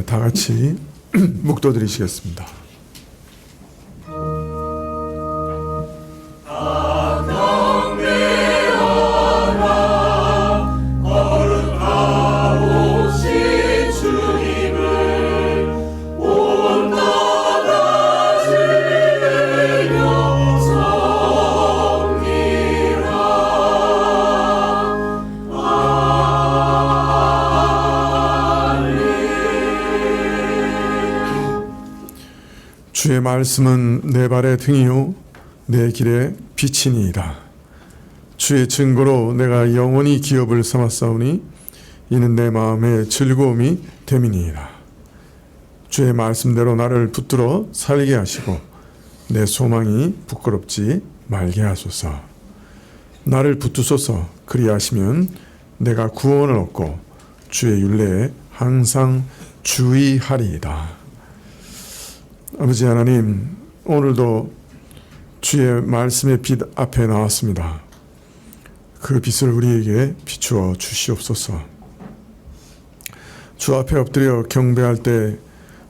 다 같이 묵도드리시겠습니다. 주의 말씀은 내 발의 등이요 내 길의 빛이니이다. 주의 증거로 내가 영원히 기업을 삼았사오니 이는 내 마음의 즐거움이 됨이니이다. 주의 말씀대로 나를 붙들어 살게 하시고 내 소망이 부끄럽지 말게 하소서. 나를 붙드소서. 그리하시면 내가 구원을 얻고 주의 율례에 항상 주의하리이다. 아버지 하나님, 오늘도 주의 말씀의 빛 앞에 나왔습니다. 그 빛을 우리에게 비추어 주시옵소서. 주 앞에 엎드려 경배할 때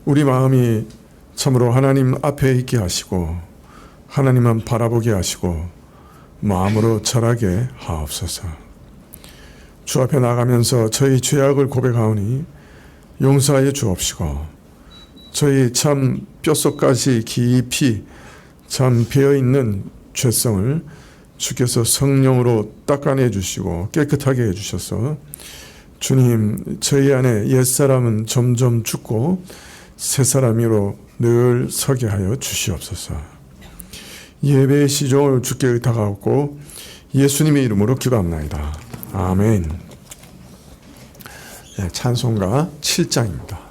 우리 마음이 참으로 하나님 앞에 있게 하시고 하나님만 바라보게 하시고 마음으로 절하게 하옵소서. 주 앞에 나가면서 저희 죄악을 고백하오니 용서하여 주옵시고 저희 참 뼛속까지 깊이 참 배어있는 죄성을 주께서 성령으로 닦아내 주시고 깨끗하게 해주셔서 주님, 저희 안에 옛사람은 점점 죽고 새사람으로 늘 서게 하여 주시옵소서. 예배의 시종을 주께 의탁하옵고 예수님의 이름으로 기도합나이다. 아멘. 찬송가 7장입니다.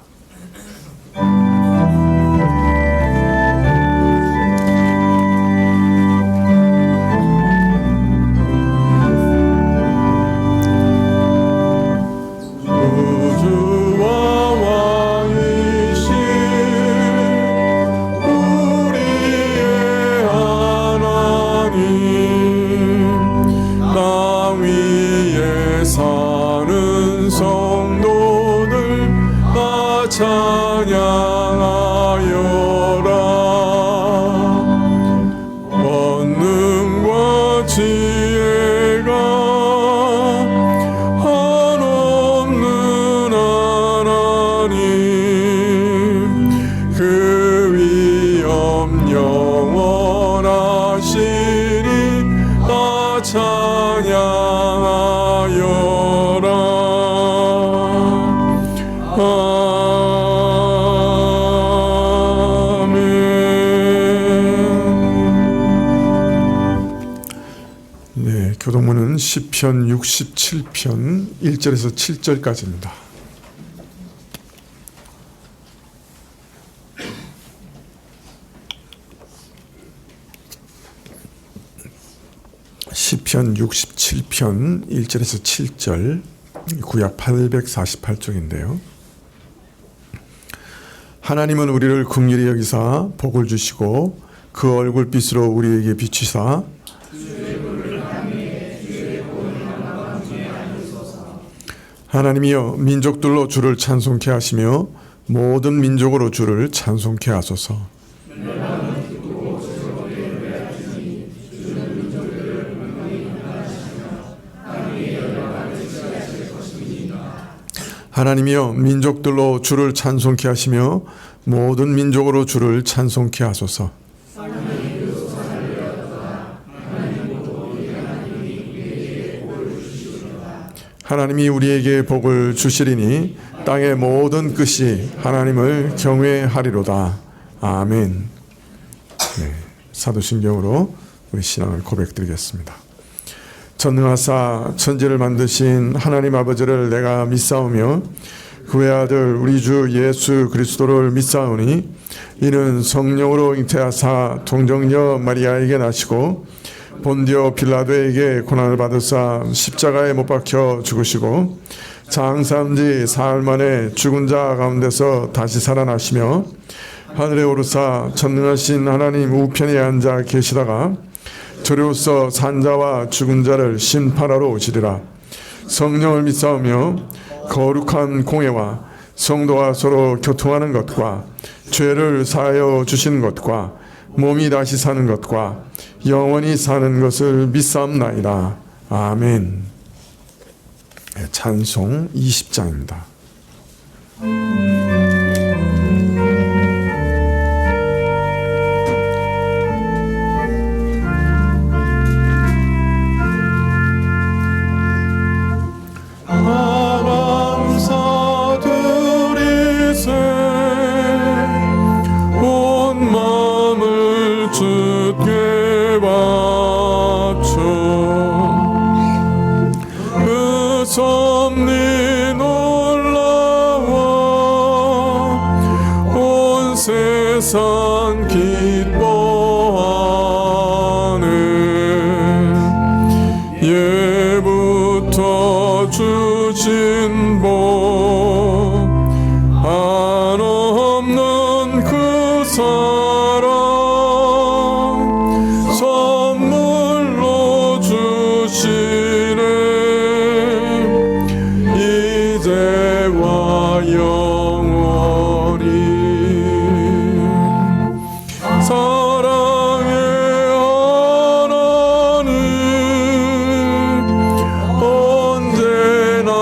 교동문은 시편 67편 1절에서 7절까지입니다. 시편 67편 1절에서 7절, 구약 848쪽인데요. 하나님은 우리를 긍휼히 여기사 복을 주시고 그 얼굴빛으로 우리에게 비추사 하나님이여 민족들로 주를 찬송케 하시며 모든 민족으로 주를 찬송케 하소서. 하나님이여 민족들로 주를 찬송케 하시며 모든 민족으로 주를 찬송케 하소서. 하나님이 우리에게 복을 주시리니 땅의 모든 끝이 하나님을 경외하리로다. 아멘. 사도신경으로 우리 신앙을 고백드리겠습니다. 전능하사 천지를 만드신 하나님 아버지를 내가 믿사오며 그 외아들 우리 주 예수 그리스도를 믿사오니 이는 성령으로 잉태하사 동정녀 마리아에게 나시고 본디오 빌라도에게 고난을 받으사 십자가에 못 박혀 죽으시고 장사한지 사흘 만에 죽은 자 가운데서 다시 살아나시며 하늘에 오르사 전능하신 하나님 우편에 앉아 계시다가 저리로서 산자와 죽은 자를 심판하러 오시리라. 성령을 믿사오며 거룩한 공회와 성도와 서로 교통하는 것과 죄를 사하여 주시는 것과 몸이 다시 사는 것과 영원히 사는 것을 믿사옵나이다. 아멘. 찬송 20장입니다. 섭리 놀라워 온 세상 기뻐하네. 예부터 주신 복 한없는 그 사랑 선물로 주시네. 이제와 영원히 사랑의 하나님 언제나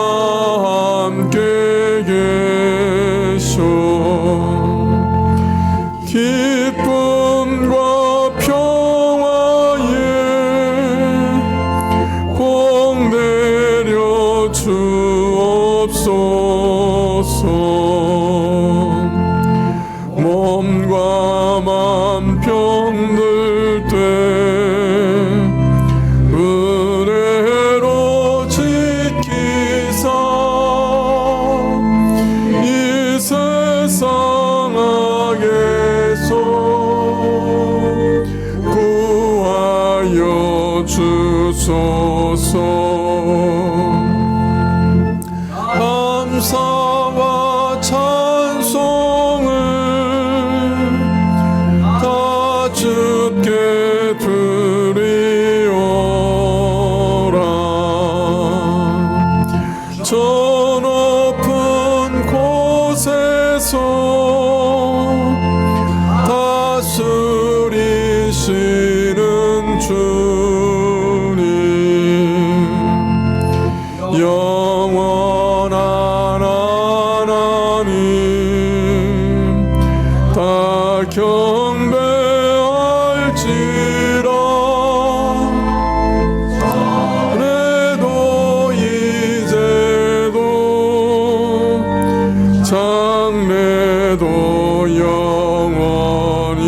함께 계셔. 기쁨과 평화에 복 내려 주옵소서. 몸과 맘 병들 때 은혜로 지키사 이 세상 악에서 구하여 주소서. 감사와 찬송을 다 주께 드리오라. 저 높은 곳에서 다스리시는 주님 영원한 하나님 다 경배할지라. 전에도 이제도 장래도 영원히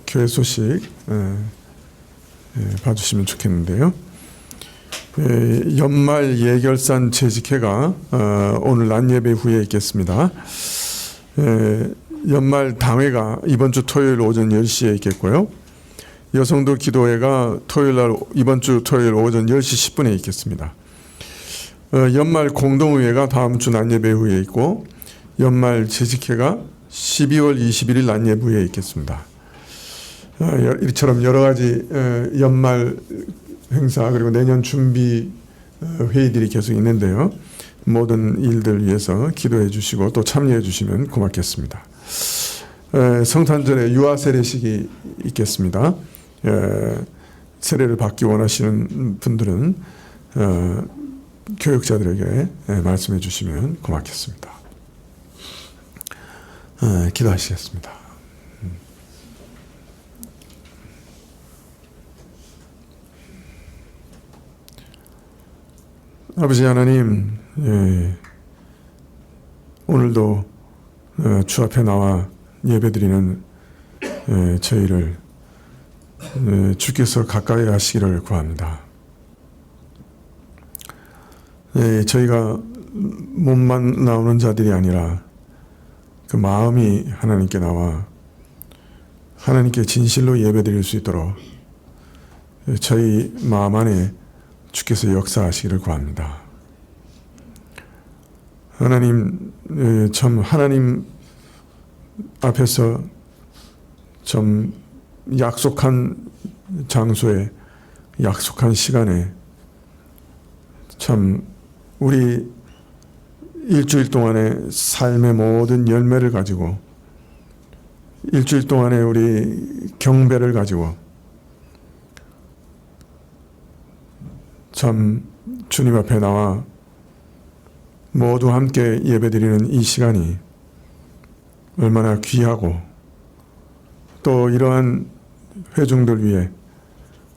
교회 소식 봐주시면 좋겠는데요. 연말 예결산 재직회가 오늘 낮 예배 후에 있겠습니다. 연말 당회가 이번 주 토요일 오전 10시에 있겠고요. 여성도 기도회가 이번 주 토요일 오전 10시 10분에 있겠습니다. 연말 공동의회가 다음 주 낮 예배 후에 있고 연말 재직회가 12월 21일 낮 예배 후에 있겠습니다. 이처럼 여러 가지 연말 행사 그리고 내년 준비 회의들이 계속 있는데요. 모든 일들 위해서 기도해 주시고 또 참여해 주시면 고맙겠습니다. 성탄절에 유아 세례식이 있겠습니다. 세례를 받기 원하시는 분들은 교육자들에게 말씀해 주시면 고맙겠습니다. 기도하시겠습니다. 아버지 하나님, 오늘도 주 앞에 나와 예배드리는 저희를 주께서 가까이 하시기를 구합니다. 저희가 몸만 나오는 자들이 아니라 그 마음이 하나님께 나와 하나님께 진실로 예배드릴 수 있도록 저희 마음 안에 주께서 역사하시기를 구합니다. 하나님, 참 하나님 앞에서 좀 약속한 장소에 약속한 시간에 참 우리 일주일 동안의 삶의 모든 열매를 가지고 일주일 동안의 우리 경배를 가지고 참 주님 앞에 나와 모두 함께 예배드리는 이 시간이 얼마나 귀하고 또 이러한 회중들 위해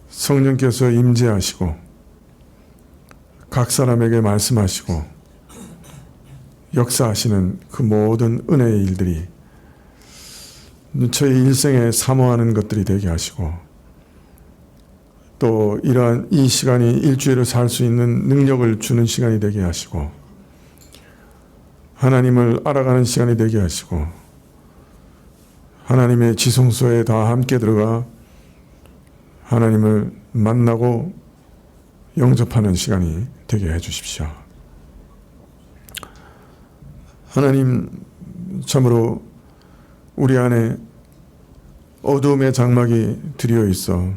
성령께서 임재하시고 각 사람에게 말씀하시고 역사하시는 그 모든 은혜의 일들이 저희 일생에 사모하는 것들이 되게 하시고 또 이러한 이 시간이 일주일을 살 수 있는 능력을 주는 시간이 되게 하시고 하나님을 알아가는 시간이 되게 하시고 하나님의 지성소에 다 함께 들어가 하나님을 만나고 영접하는 시간이 되게 해 주십시오. 하나님 참으로 우리 안에 어두움의 장막이 드리어 있어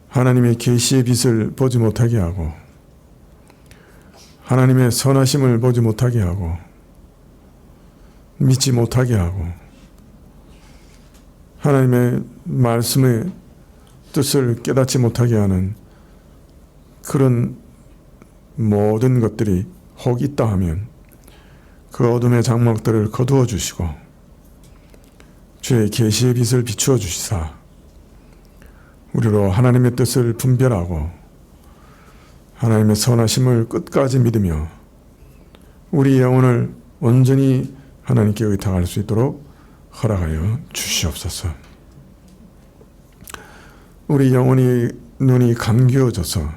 하나님의 계시의 빛을 보지 못하게 하고 하나님의 선하심을 보지 못하게 하고 믿지 못하게 하고 하나님의 말씀의 뜻을 깨닫지 못하게 하는 그런 모든 것들이 혹 있다 하면 그 어둠의 장막들을 거두어 주시고 주의 계시의 빛을 비추어 주시사 우리로 하나님의 뜻을 분별하고 하나님의 선하심을 끝까지 믿으며 우리 영혼을 온전히 하나님께 의탁할 수 있도록 허락하여 주시옵소서. 우리 영혼이 눈이 감겨져서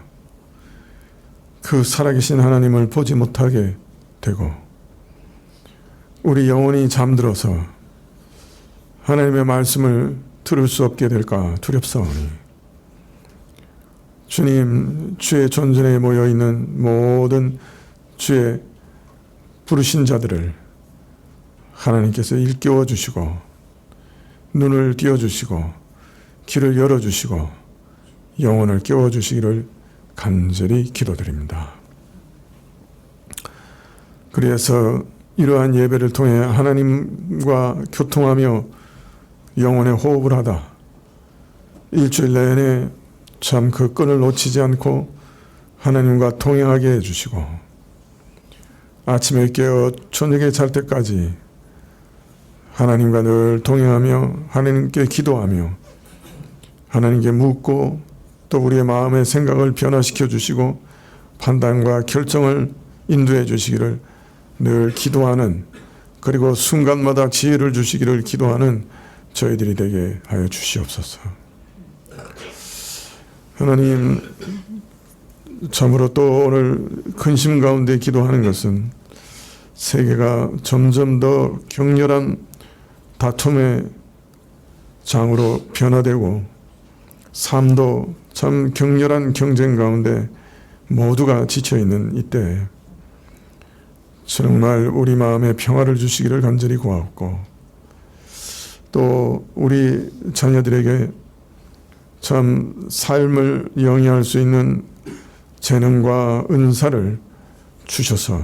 그 살아계신 하나님을 보지 못하게 되고 우리 영혼이 잠들어서 하나님의 말씀을 들을 수 없게 될까 두렵사오니 주님, 주의 존전에 모여있는 모든 주의 부르신 자들을 하나님께서 일깨워 주시고 눈을 띄워주시고 길을 열어주시고 영혼을 깨워주시기를 간절히 기도드립니다. 그래서 이러한 예배를 통해 하나님과 교통하며 영혼의 호흡을 하다 일주일 내내 참 그 끈을 놓치지 않고 하나님과 동행하게 해주시고 아침에 깨어 저녁에 잘 때까지 하나님과 늘 동행하며 하나님께 기도하며 하나님께 묻고 또 우리의 마음의 생각을 변화시켜 주시고 판단과 결정을 인도해 주시기를 늘 기도하는 그리고 순간마다 지혜를 주시기를 기도하는 저희들이 되게 하여 주시옵소서. 하나님 참으로 또 오늘 근심 가운데 기도하는 것은 세계가 점점 더 격렬한 다툼의 장으로 변화되고 삶도 참 격렬한 경쟁 가운데 모두가 지쳐있는 이때 정말 우리 마음에 평화를 주시기를 간절히 구하옵고 또 우리 자녀들에게 참 삶을 영위할 수 있는 재능과 은사를 주셔서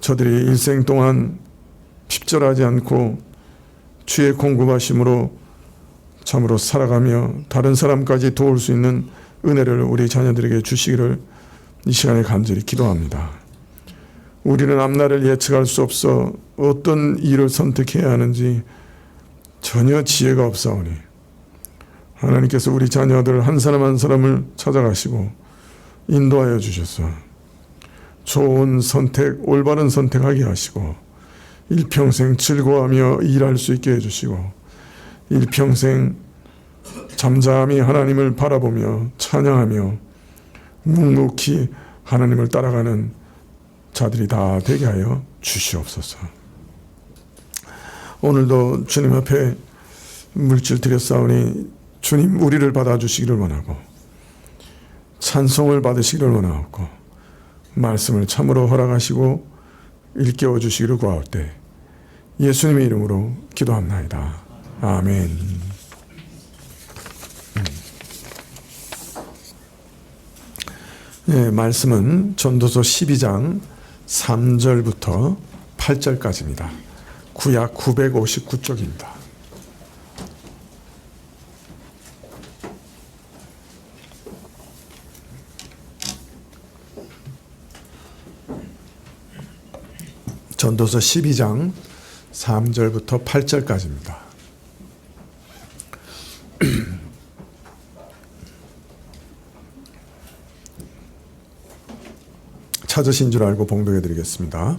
저들이 일생 동안 핍절하지 않고 주의 공급하심으로 참으로 살아가며 다른 사람까지 도울 수 있는 은혜를 우리 자녀들에게 주시기를 이 시간에 간절히 기도합니다. 우리는 앞날을 예측할 수 없어 어떤 일을 선택해야 하는지 전혀 지혜가 없사오니 하나님께서 우리 자녀들 한 사람 한 사람을 찾아가시고 인도하여 주셔서 좋은 선택, 올바른 선택하게 하시고 일평생 즐거워하며 일할 수 있게 해주시고 일평생 잠잠히 하나님을 바라보며 찬양하며 묵묵히 하나님을 따라가는 자들이 다 되게 하여 주시옵소서. 오늘도 주님 앞에 물질 드렸사오니 주님 우리를 받아주시기를 원하고 찬송을 받으시기를 원하고 말씀을 참으로 허락하시고 일깨워 주시기를 구하올 때 예수님의 이름으로 기도합나이다. 아멘. 예, 말씀은 전도서 12장 3절부터 8절까지입니다. 구약 959쪽입니다. 전도서 12장 3절부터 8절까지입니다. 찾으신 줄 알고 봉독해 드리겠습니다.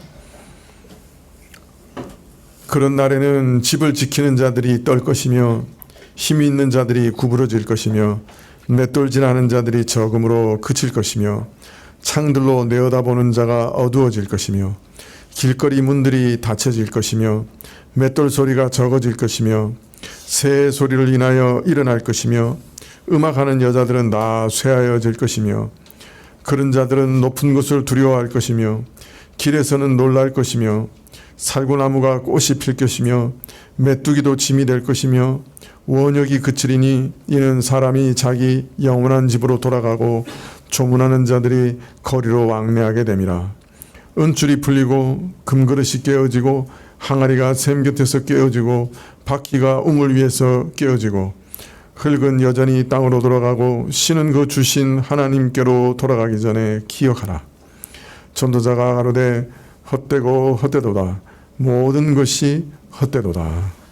그런 날에는 집을 지키는 자들이 떨 것이며 힘이 있는 자들이 구부러질 것이며 맷돌질하는 자들이 적음으로 그칠 것이며 창들로 내어다보는 자가 어두워질 것이며 길거리 문들이 닫혀질 것이며 맷돌 소리가 적어질 것이며 새 소리를 인하여 일어날 것이며 음악하는 여자들은 다 쇠하여질 것이며 그런 자들은 높은 곳을 두려워할 것이며 길에서는 놀랄 것이며 살구나무가 꽃이 필 것이며 메뚜기도 짐이 될 것이며 원역이 그치리니 이는 사람이 자기 영원한 집으로 돌아가고 조문하는 자들이 거리로 왕래하게 됨이라. 은줄이 풀리고 금그릇이 깨어지고 항아리가 샘 곁에서 깨어지고 바퀴가 우물 위에서 깨어지고 흙은 여전히 땅으로 돌아가고 씨는 그 주신 하나님께로 돌아가기 전에 기억하라. 전도자가 가로되 헛되고 헛되도다. 모든 것이 헛되도다.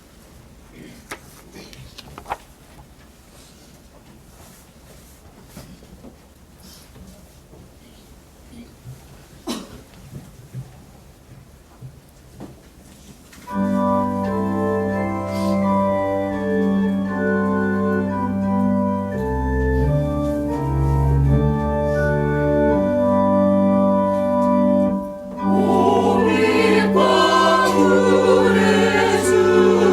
빛과 불의 주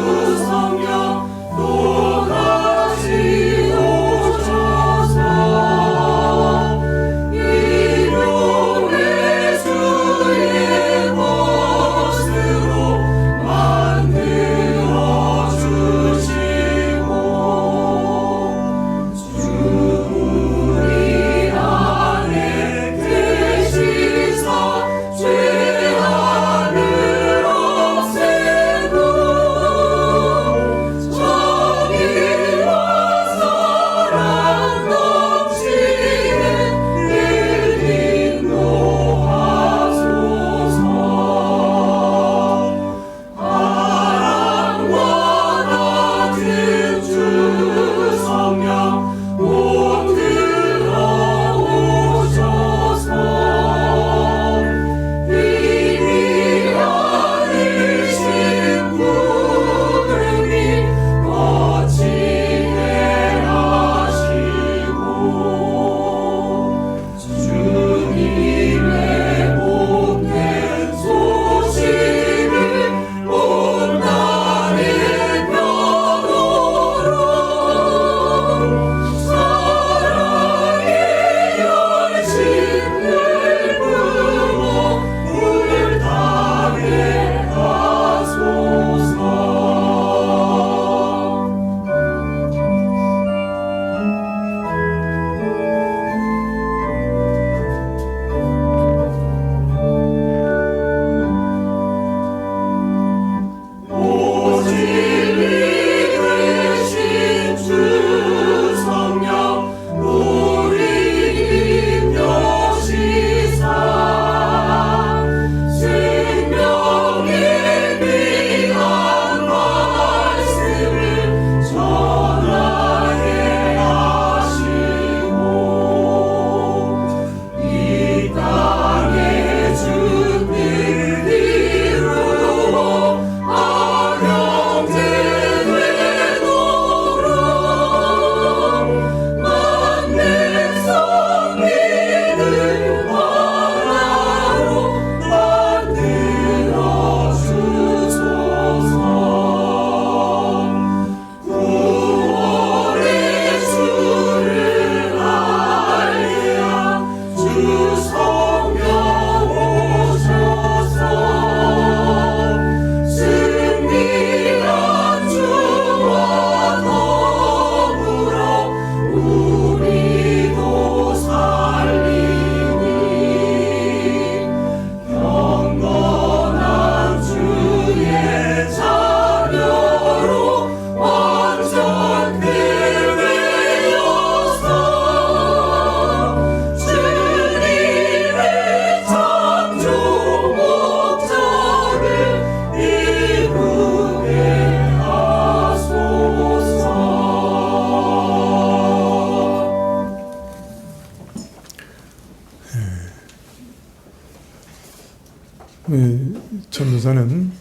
전도사는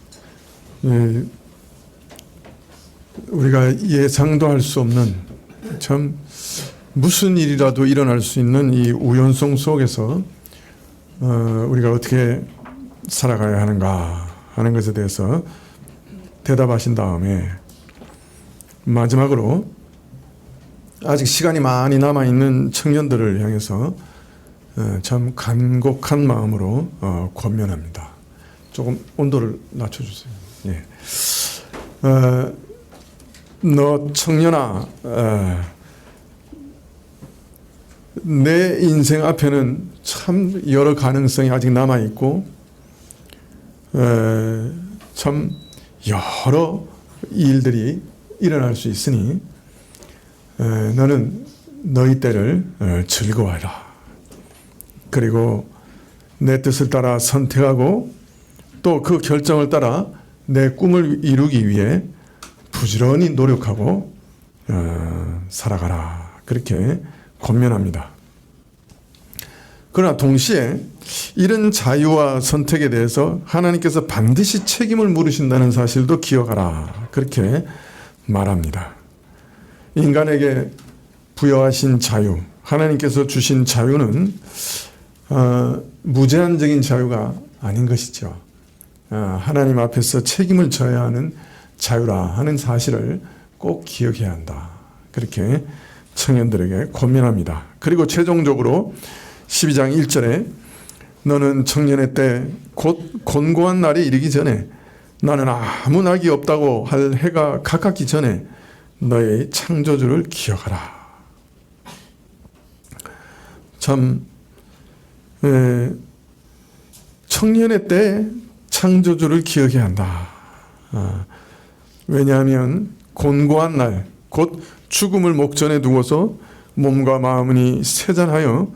우리가 예상도 할 수 없는 참 무슨 일이라도 일어날 수 있는 이 우연성 속에서 우리가 어떻게 살아가야 하는가 하는 것에 대해서 대답하신 다음에 마지막으로 아직 시간이 많이 남아있는 청년들을 향해서 참 간곡한 마음으로 권면합니다. 조금 온도를 낮춰주세요. 예. 너 청년아, 내 인생 앞에는 참 여러 가능성이 아직 남아있고 참 여러 일들이 일어날 수 있으니 너는 너희 때를 즐거워해라. 그리고 내 뜻을 따라 선택하고 또 그 결정을 따라 내 꿈을 이루기 위해 부지런히 노력하고 살아가라. 그렇게 권면합니다. 그러나 동시에 이런 자유와 선택에 대해서 하나님께서 반드시 책임을 물으신다는 사실도 기억하라. 그렇게 말합니다. 인간에게 부여하신 자유, 하나님께서 주신 자유는 무제한적인 자유가 아닌 것이죠. 하나님 앞에서 책임을 져야 하는 자유라 하는 사실을 꼭 기억해야 한다. 그렇게 청년들에게 권면합니다. 그리고 최종적으로 12장 1절에 너는 청년의 때 곧 곤고한 날이 이르기 전에 나는 아무 낙이 없다고 할 해가 가깝기 전에 너의 창조주를 기억하라. 참 청년의 때 창조주를 기억해야 한다. 왜냐하면 곤고한 날, 곧 죽음을 목전에 두고서 몸과 마음이 세잔하여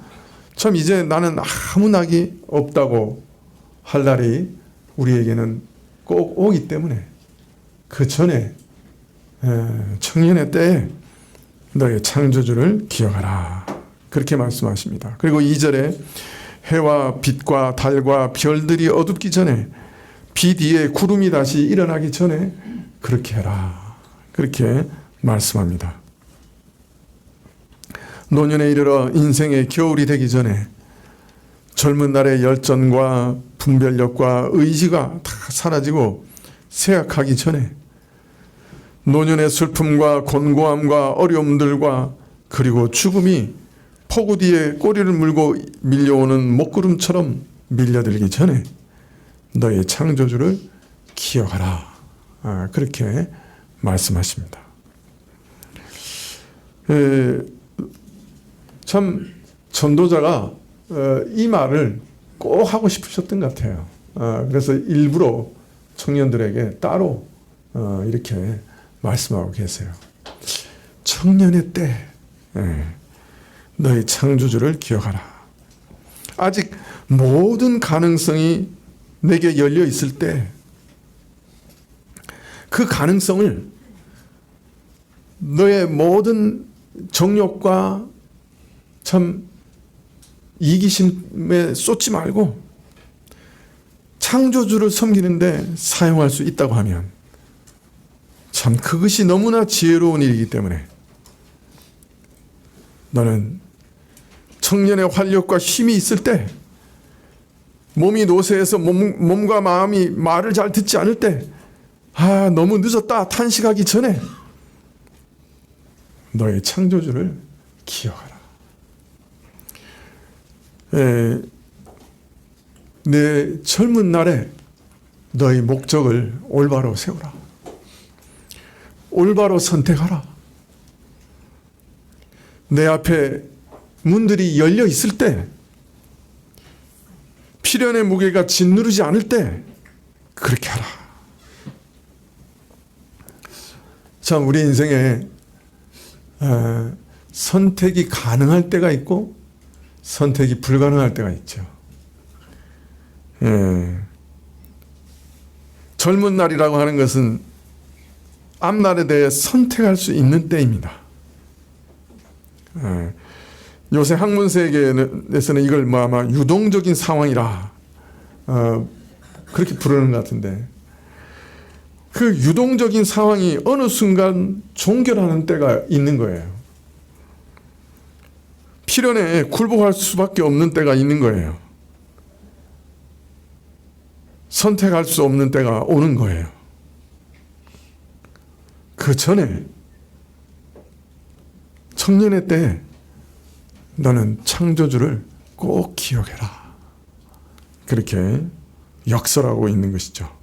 참 이제 나는 아무 낙이 없다고 할 날이 우리에게는 꼭 오기 때문에 그 전에 청년의 때에 너의 창조주를 기억하라. 그렇게 말씀하십니다. 그리고 2절에 해와 빛과 달과 별들이 어둡기 전에 빛 위에 구름이 다시 일어나기 전에 그렇게 해라. 그렇게 말씀합니다. 노년에 이르러 인생의 겨울이 되기 전에 젊은 날의 열정과 분별력과 의지가 다 사라지고 쇠약하기 전에 노년의 슬픔과 곤고함과 어려움들과 그리고 죽음이 폭우 뒤에 꼬리를 물고 밀려오는 먹구름처럼 밀려들기 전에 너의 창조주를 기억하라. 그렇게 말씀하십니다. 참 전도자가 이 말을 꼭 하고 싶으셨던 것 같아요. 그래서 일부러 청년들에게 따로 이렇게 말씀하고 계세요. 청년의 때 너의 창조주를 기억하라. 아직 모든 가능성이 내게 열려 있을 때 그 가능성을 너의 모든 정욕과 참 이기심에 쏟지 말고 창조주를 섬기는데 사용할 수 있다고 하면 참 그것이 너무나 지혜로운 일이기 때문에 너는 청년의 활력과 힘이 있을 때 몸이 노쇠해서 몸과 마음이 말을 잘 듣지 않을 때 너무 늦었다 탄식하기 전에 너의 창조주를 기억하라. 내 젊은 날에 너의 목적을 올바로 세우라. 올바로 선택하라. 내 앞에 문들이 열려 있을 때 필연의 무게가 짓누르지 않을 때 그렇게 하라. 참 우리 인생에 선택이 가능할 때가 있고 선택이 불가능할 때가 있죠. 젊은 날이라고 하는 것은 앞날에 대해 선택할 수 있는 때입니다. 요새 학문 세계에서는 이걸 아마 유동적인 상황이라 그렇게 부르는 것 같은데 그 유동적인 상황이 어느 순간 종결하는 때가 있는 거예요. 필연에 굴복할 수밖에 없는 때가 있는 거예요. 선택할 수 없는 때가 오는 거예요. 그 전에 청년의 때 너는 창조주를 꼭 기억해라. 그렇게 역설하고 있는 것이죠.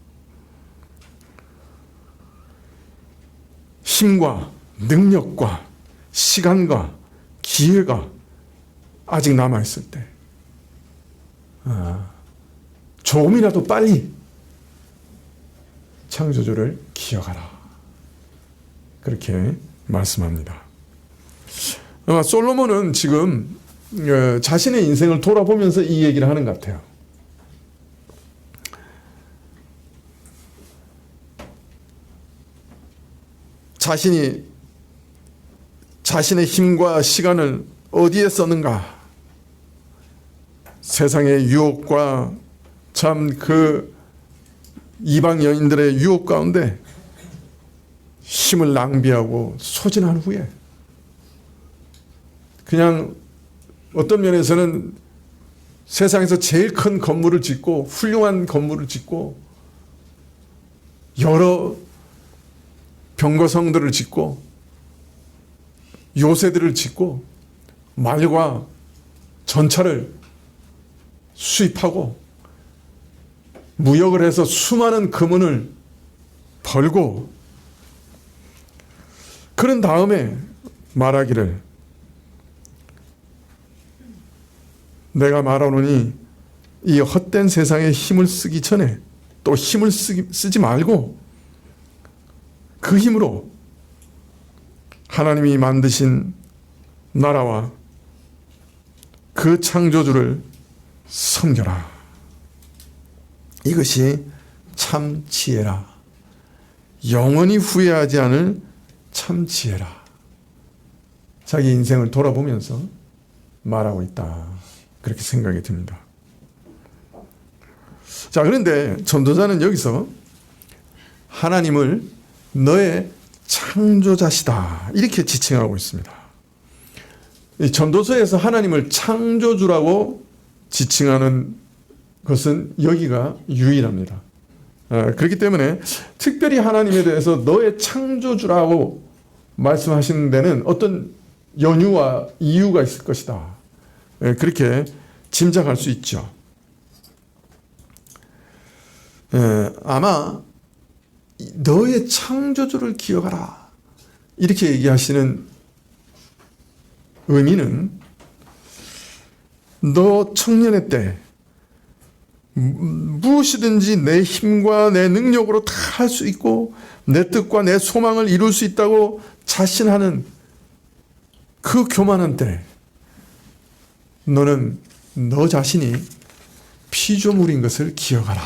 힘과 능력과 시간과 기회가 아직 남아있을 때 조금이라도 빨리 창조주를 기억하라. 그렇게 말씀합니다. 아마 솔로몬은 지금 자신의 인생을 돌아보면서 이 얘기를 하는 것 같아요. 자신이 자신의 힘과 시간을 어디에 썼는가? 세상의 유혹과 참 그 이방 여인들의 유혹 가운데 힘을 낭비하고 소진한 후에 그냥 어떤 면에서는 세상에서 제일 큰 건물을 짓고 훌륭한 건물을 짓고 여러 병거성들을 짓고 요새들을 짓고 말과 전차를 수입하고 무역을 해서 수많은 금은을 벌고 그런 다음에 말하기를 내가 말하노니 이 헛된 세상에 힘을 쓰기 전에 또 힘을 쓰지 말고 그 힘으로 하나님이 만드신 나라와 그 창조주를 섬겨라. 이것이 참 지혜라. 영원히 후회하지 않을 참 지혜라. 자기 인생을 돌아보면서 말하고 있다. 그렇게 생각이 듭니다. 자, 그런데 전도자는 여기서 하나님을 너의 창조자시다. 이렇게 지칭하고 있습니다. 이 전도서에서 하나님을 창조주라고 지칭하는 것은 여기가 유일합니다. 그렇기 때문에 특별히 하나님에 대해서 너의 창조주라고 말씀하시는 데는 어떤 연유와 이유가 있을 것이다. 그렇게 짐작할 수 있죠. 아마 너의 창조주를 기억하라. 이렇게 얘기하시는 의미는 너 청년의 때 무엇이든지 내 힘과 내 능력으로 다 할 수 있고 내 뜻과 내 소망을 이룰 수 있다고 자신하는 그 교만한 때 너는 너 자신이 피조물인 것을 기억하라.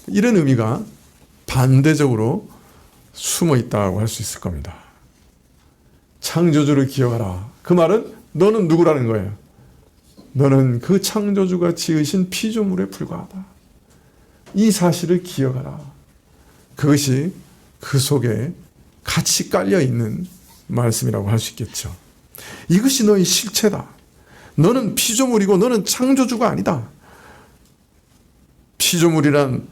이런 의미가 반대적으로 숨어 있다고 할 수 있을 겁니다. 창조주를 기억하라. 그 말은 너는 누구라는 거예요? 너는 그 창조주가 지으신 피조물에 불과하다. 이 사실을 기억하라. 그것이 그 속에 같이 깔려 있는 말씀이라고 할 수 있겠죠. 이것이 너의 실체다. 너는 피조물이고 너는 창조주가 아니다. 피조물이란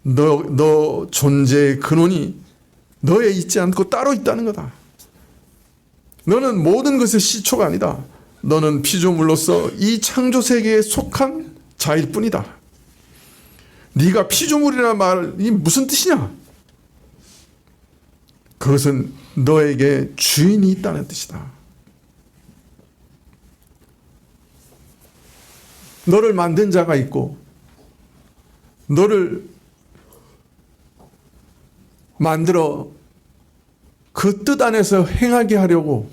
너 존재의 근원이 너에 있지 않고 따로 있다는 거다. 너는 모든 것의 시초가 아니다. 너는 피조물로서 이 창조 세계에 속한 자일 뿐이다. 네가 피조물이라는 말이 무슨 뜻이냐? 그것은 너에게 주인이 있다는 뜻이다. 너를 만든 자가 있고 너를 만들어 그 뜻 안에서 행하게 하려고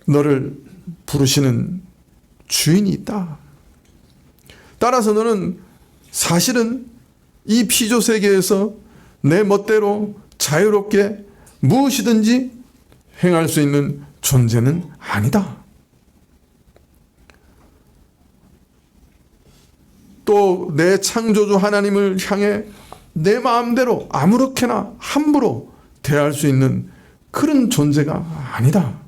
너를 부르시는 주인이 있다. 따라서 너는 사실은 이 피조 세계에서 내 멋대로 자유롭게 무엇이든지 행할 수 있는 존재는 아니다. 또 내 창조주 하나님을 향해 내 마음대로 아무렇게나 함부로 대할 수 있는 그런 존재가 아니다.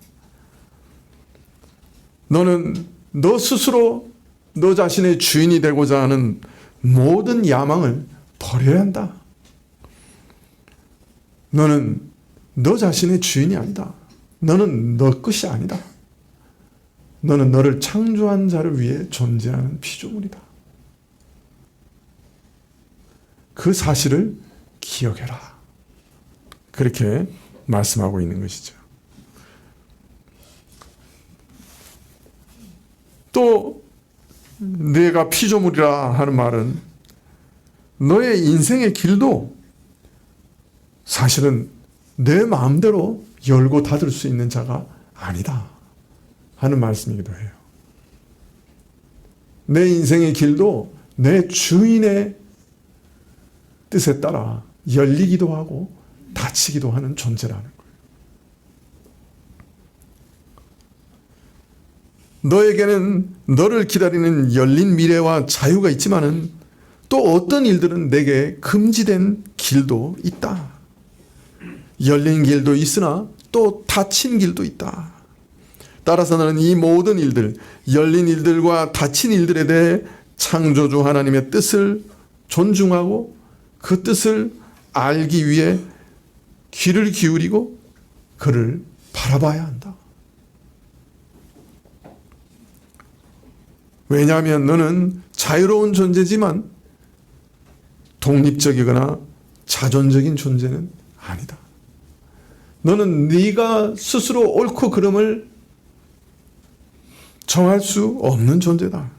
너는 너 스스로 너 자신의 주인이 되고자 하는 모든 야망을 버려야 한다. 너는 너 자신의 주인이 아니다. 너는 너 것이 아니다. 너는 너를 창조한 자를 위해 존재하는 피조물이다. 그 사실을 기억해라. 그렇게 말씀하고 있는 것이죠. 또 내가 피조물이라 하는 말은 너의 인생의 길도 사실은 내 마음대로 열고 닫을 수 있는 자가 아니다 하는 말씀이기도 해요. 내 인생의 길도 내 주인의 뜻에 따라 열리기도 하고 닫히기도 하는 존재라는 거예요. 너에게는 너를 기다리는 열린 미래와 자유가 있지만은 또 어떤 일들은 내게 금지된 길도 있다. 열린 길도 있으나 또 닫힌 길도 있다. 따라서 너는 이 모든 일들, 열린 일들과 닫힌 일들에 대해 창조주 하나님의 뜻을 존중하고 그 뜻을 알기 위해 귀를 기울이고 그를 바라봐야 한다. 왜냐하면 너는 자유로운 존재지만 독립적이거나 자존적인 존재는 아니다. 너는 네가 스스로 옳고 그름을 정할 수 없는 존재다.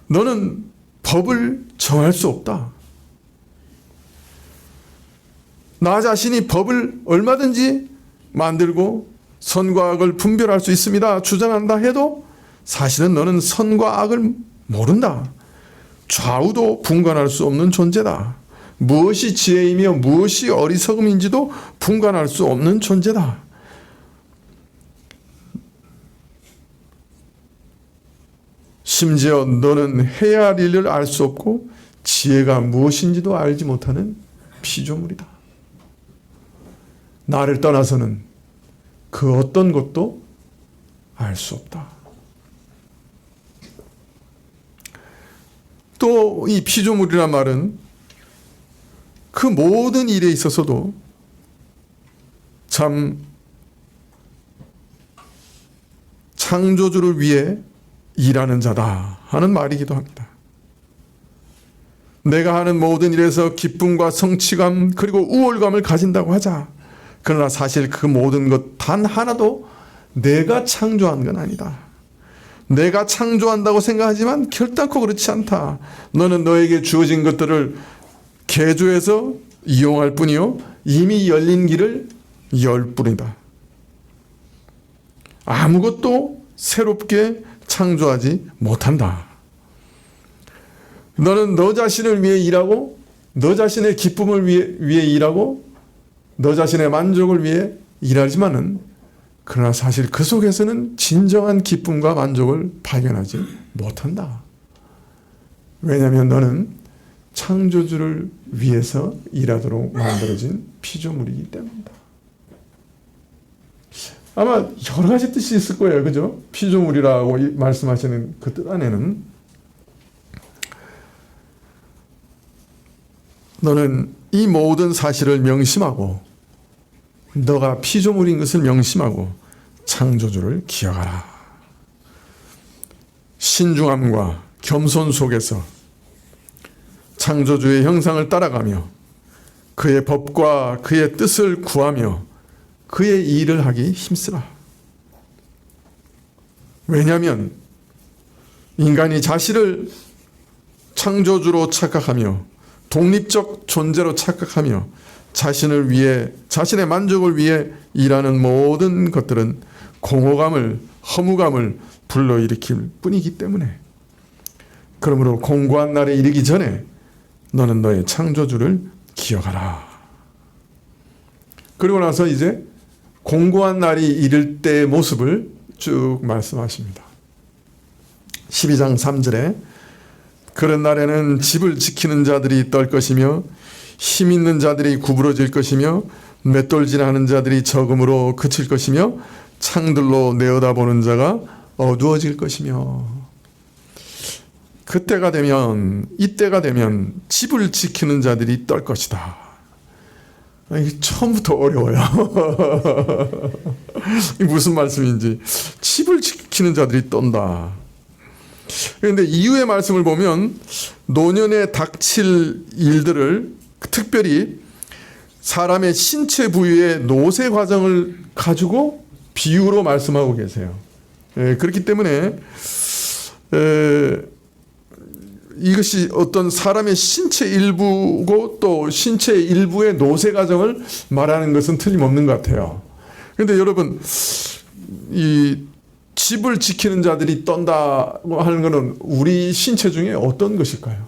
너는 법을 정할 수 없다. 나 자신이 법을 얼마든지 만들고 선과 악을 분별할 수 있습니다. 주장한다 해도 사실은 너는 선과 악을 모른다. 좌우도 분간할 수 없는 존재다. 무엇이 지혜이며 무엇이 어리석음인지도 분간할 수 없는 존재다. 심지어 너는 해야 할 일을 알 수 없고 지혜가 무엇인지도 알지 못하는 피조물이다. 나를 떠나서는 그 어떤 것도 알 수 없다. 또 이 피조물이란 말은 그 모든 일에 있어서도 참 창조주를 위해 일하는 자다 하는 말이기도 합니다. 내가 하는 모든 일에서 기쁨과 성취감 그리고 우월감을 가진다고 하자. 그러나 사실 그 모든 것 단 하나도 내가 창조한 건 아니다. 내가 창조한다고 생각하지만 결단코 그렇지 않다. 너는 너에게 주어진 것들을 개조해서 이용할 뿐이요 이미 열린 길을 열 뿐이다. 아무것도 새롭게 창조하지 못한다. 너는 너 자신을 위해 일하고 너 자신의 기쁨을 위해 일하고 너 자신의 만족을 위해 일하지만은 그러나 사실 그 속에서는 진정한 기쁨과 만족을 발견하지 못한다. 왜냐하면 너는 창조주를 위해서 일하도록 만들어진 피조물이기 때문이다. 아마 여러 가지 뜻이 있을 거예요. 그죠? 피조물이라고 말씀하시는 그 뜻 안에는 너는 이 모든 사실을 명심하고 너가 피조물인 것을 명심하고 창조주를 기억하라. 신중함과 겸손 속에서 창조주의 형상을 따라가며 그의 법과 그의 뜻을 구하며 그의 일을 하기 힘쓰라. 왜냐하면 인간이 자신을 창조주로 착각하며 독립적 존재로 착각하며 자신을 위해 자신의 만족을 위해 일하는 모든 것들은 공허감을 허무감을 불러일으킬 뿐이기 때문에 그러므로 공고한 날에 이르기 전에 너는 너의 창조주를 기억하라. 그리고 나서 이제 공고한 날이 이를 때의 모습을 쭉 말씀하십니다. 12장 3절에 그런 날에는 집을 지키는 자들이 떨 것이며 힘 있는 자들이 구부러질 것이며 맷돌질하는 자들이 적음으로 그칠 것이며 창들로 내어다보는 자가 어두워질 것이며. 그때가 되면, 이때가 되면 집을 지키는 자들이 떨 것이다. 이게 처음부터 어려워요. 이게 무슨 말씀인지. 집을 지키는 자들이 떤다. 그런데 이후의 말씀을 보면 노년에 닥칠 일들을 특별히 사람의 신체 부위의 노쇠 과정을 가지고 비유로 말씀하고 계세요. 그렇기 때문에 이것이 어떤 사람의 신체 일부고 또 신체 일부의 노쇠 과정을 말하는 것은 틀림없는 것 같아요. 그런데 여러분, 이 집을 지키는 자들이 떤다고 하는 것은 우리 신체 중에 어떤 것일까요?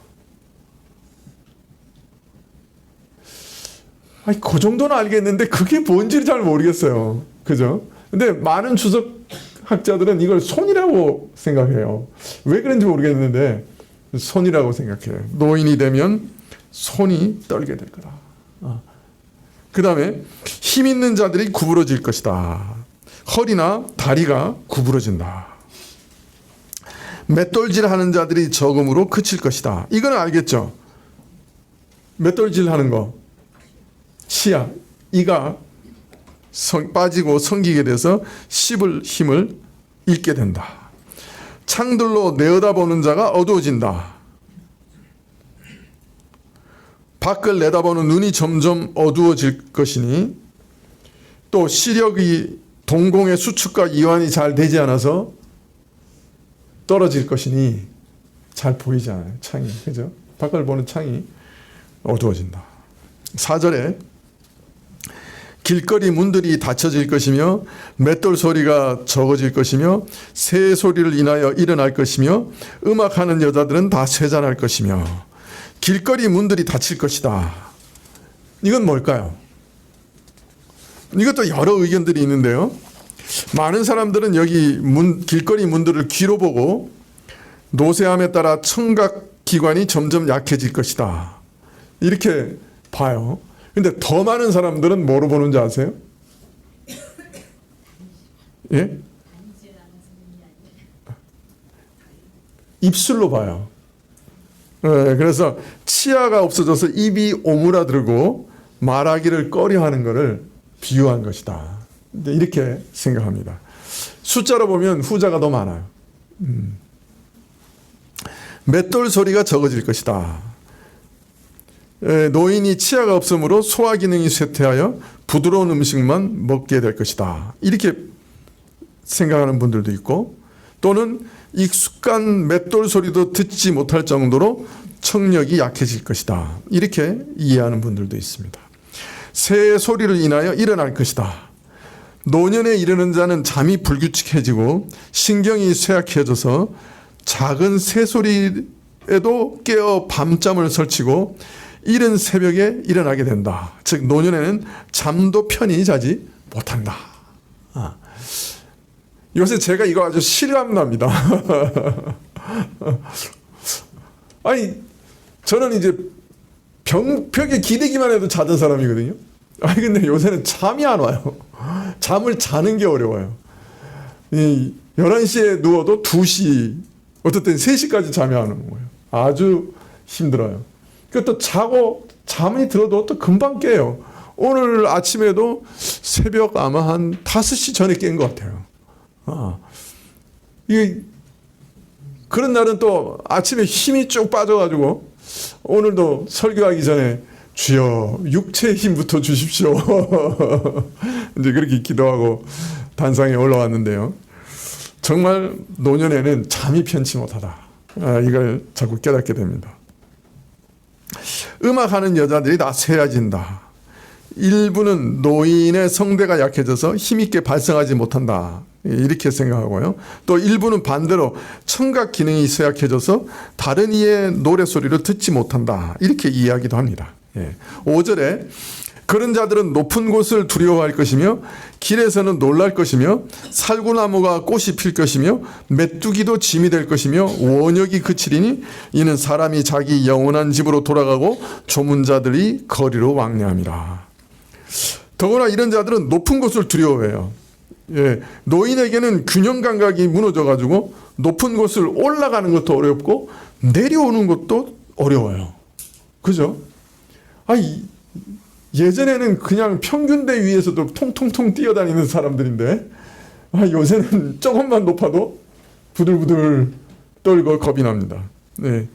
아니, 그 정도는 알겠는데 그게 뭔지 잘 모르겠어요. 그죠? 근데 많은 주석학자들은 이걸 손이라고 생각해요. 왜 그런지 모르겠는데 손이라고 생각해요. 노인이 되면 손이 떨게 될 거다. 그 다음에 힘 있는 자들이 구부러질 것이다. 허리나 다리가 구부러진다. 맷돌질하는 자들이 적음으로 그칠 것이다. 이건 알겠죠? 맷돌질하는 거, 치아, 이가 빠지고 성기게 돼서 씹을 힘을 잃게 된다. 창들로 내어다보는 자가 어두워진다. 밖을 내다보는 눈이 점점 어두워질 것이니 또 시력이 동공의 수축과 이완이 잘 되지 않아서 떨어질 것이니 잘 보이지 않아요. 창이. 그죠? 밖을 보는 창이 어두워진다. 4절에 길거리 문들이 닫혀질 것이며 맷돌 소리가 적어질 것이며 새 소리를 인하여 일어날 것이며 음악하는 여자들은 다 쇠잔할 것이며 길거리 문들이 닫힐 것이다. 이건 뭘까요? 이것도 여러 의견들이 있는데요. 많은 사람들은 여기 길거리 문들을 귀로 보고 노쇠함에 따라 청각기관이 점점 약해질 것이다. 이렇게 봐요. 근데 더 많은 사람들은 뭐로 보는지 아세요? 예? 입술로 봐요. 그래서 치아가 없어져서 입이 오므라들고 말하기를 꺼려하는 것을 비유한 것이다. 이렇게 생각합니다. 숫자로 보면 후자가 더 많아요. 맷돌 소리가 적어질 것이다. 노인이 치아가 없으므로 소화 기능이 쇠퇴하여 부드러운 음식만 먹게 될 것이다. 이렇게 생각하는 분들도 있고, 또는 익숙한 맷돌 소리도 듣지 못할 정도로 청력이 약해질 것이다. 이렇게 이해하는 분들도 있습니다. 새 소리를 인하여 일어날 것이다. 노년에 이르는 자는 잠이 불규칙해지고 신경이 쇠약해져서 작은 새 소리에도 깨어 밤잠을 설치고 이른 새벽에 일어나게 된다. 즉 노년에는 잠도 편히 자지 못한다. 요새 제가 이거 아주 실감납니다. 아니, 저는 이제 벽에 기대기만 해도 자던 사람이거든요. 아니, 근데 요새는 잠이 안 와요. 잠을 자는 게 어려워요. 11시에 누워도 2시, 어떨 땐 3시까지 잠이 안 오는 거예요. 아주 힘들어요. 또 자고 잠이 들어도 또 금방 깨요. 오늘 아침에도 새벽 아마 한 5시 전에 깬 것 같아요. 이게 그런 날은 또 아침에 힘이 쭉 빠져가지고 오늘도 설교하기 전에 주여 육체의 힘부터 주십시오. 이제 그렇게 기도하고 단상에 올라왔는데요. 정말 노년에는 잠이 편치 못하다. 이걸 자꾸 깨닫게 됩니다. 음악하는 여자들이 다 쇠해진다. 일부는 노인의 성대가 약해져서 힘있게 발성하지 못한다. 이렇게 생각하고요. 또 일부는 반대로 청각 기능이 쇠약해져서 다른 이의 노래소리를 듣지 못한다. 이렇게 이해하기도 합니다. 5절에 그런 자들은 높은 곳을 두려워할 것이며 길에서는 놀랄 것이며 살구나무가 꽃이 필 것이며 메뚜기도 짐이 될 것이며 원역이 그치리니 이는 사람이 자기 영원한 집으로 돌아가고 조문자들이 거리로 왕래함이라. 더구나 이런 자들은 높은 곳을 두려워해요. 예, 노인에게는 균형 감각이 무너져가지고 높은 곳을 올라가는 것도 어렵고 내려오는 것도 어려워요. 그죠? 예전에는 그냥 평균대 위에서도 통통통 뛰어다니는 사람들인데 요새는 조금만 높아도 부들부들 떨고 겁이 납니다. 네.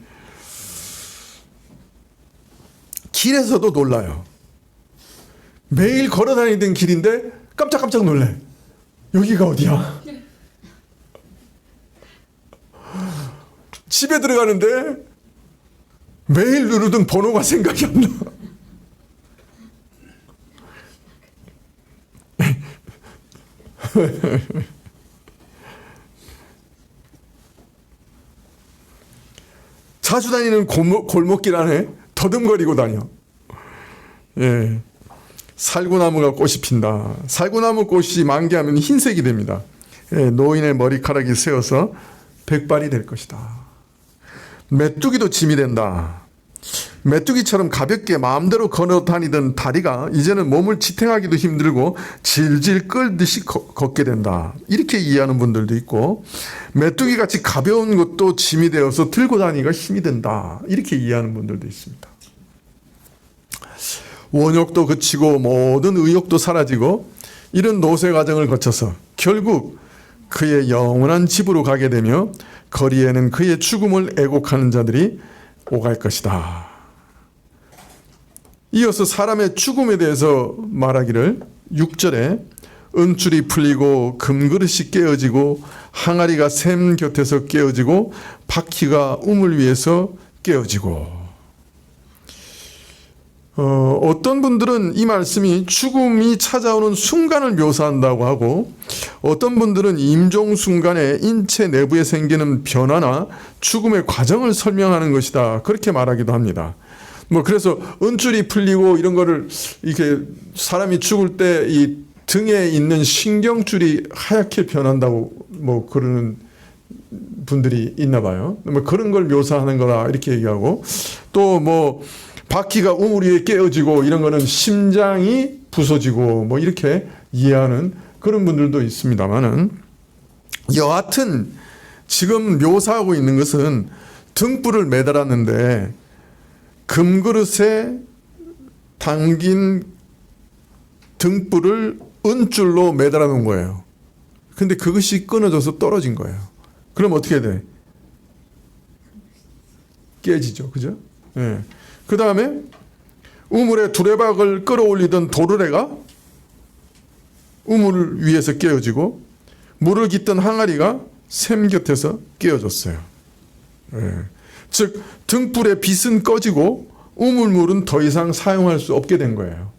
길에서도 놀라요. 매일 걸어다니던 길인데 깜짝깜짝 놀래. 여기가 어디야? 집에 들어가는데 매일 누르던 번호가 생각이 안 나. 자주 다니는 골목길 안에 더듬거리고 다녀. 예. 살구나무가 꽃이 핀다. 살구나무 꽃이 만개하면 흰색이 됩니다. 예, 노인의 머리카락이 새어서 백발이 될 것이다. 메뚜기도 짐이 된다. 메뚜기처럼 가볍게 마음대로 걸어 다니던 다리가 이제는 몸을 지탱하기도 힘들고 질질 끌듯이 걷게 된다. 이렇게 이해하는 분들도 있고, 메뚜기같이 가벼운 것도 짐이 되어서 들고 다니기가 힘이 된다. 이렇게 이해하는 분들도 있습니다. 원욕도 그치고 모든 의욕도 사라지고 이런 노쇠 과정을 거쳐서 결국 그의 영원한 집으로 가게 되며 거리에는 그의 죽음을 애곡하는 자들이 오갈 것이다. 이어서 사람의 죽음에 대해서 말하기를 6절에 은줄이 풀리고 금그릇이 깨어지고 항아리가 샘 곁에서 깨어지고 바퀴가 우물 위에서 깨어지고. 어떤 분들은 이 말씀이 죽음이 찾아오는 순간을 묘사한다고 하고, 어떤 분들은 임종 순간에 인체 내부에 생기는 변화나 죽음의 과정을 설명하는 것이다, 그렇게 말하기도 합니다. 그래서 은줄이 풀리고 이런 거를 이렇게 사람이 죽을 때 이 등에 있는 신경줄이 하얗게 변한다고 그러는 분들이 있나 봐요. 그런 걸 묘사하는 거라 이렇게 얘기하고, 또 바퀴가 우물 위에 깨어지고 이런 거는 심장이 부서지고 이렇게 이해하는 그런 분들도 있습니다만은, 여하튼 지금 묘사하고 있는 것은 등불을 매달았는데 금그릇에 담긴 등불을 은줄로 매달아 놓은 거예요. 근데 그것이 끊어져서 떨어진 거예요. 그럼 어떻게 돼? 깨지죠. 그죠? 예. 그 다음에 우물에 두레박을 끌어올리던 도르래가 우물 위에서 깨어지고 물을 깃던 항아리가 샘 곁에서 깨어졌어요. 예. 즉 등불의 빛은 꺼지고 우물물은 더 이상 사용할 수 없게 된 거예요.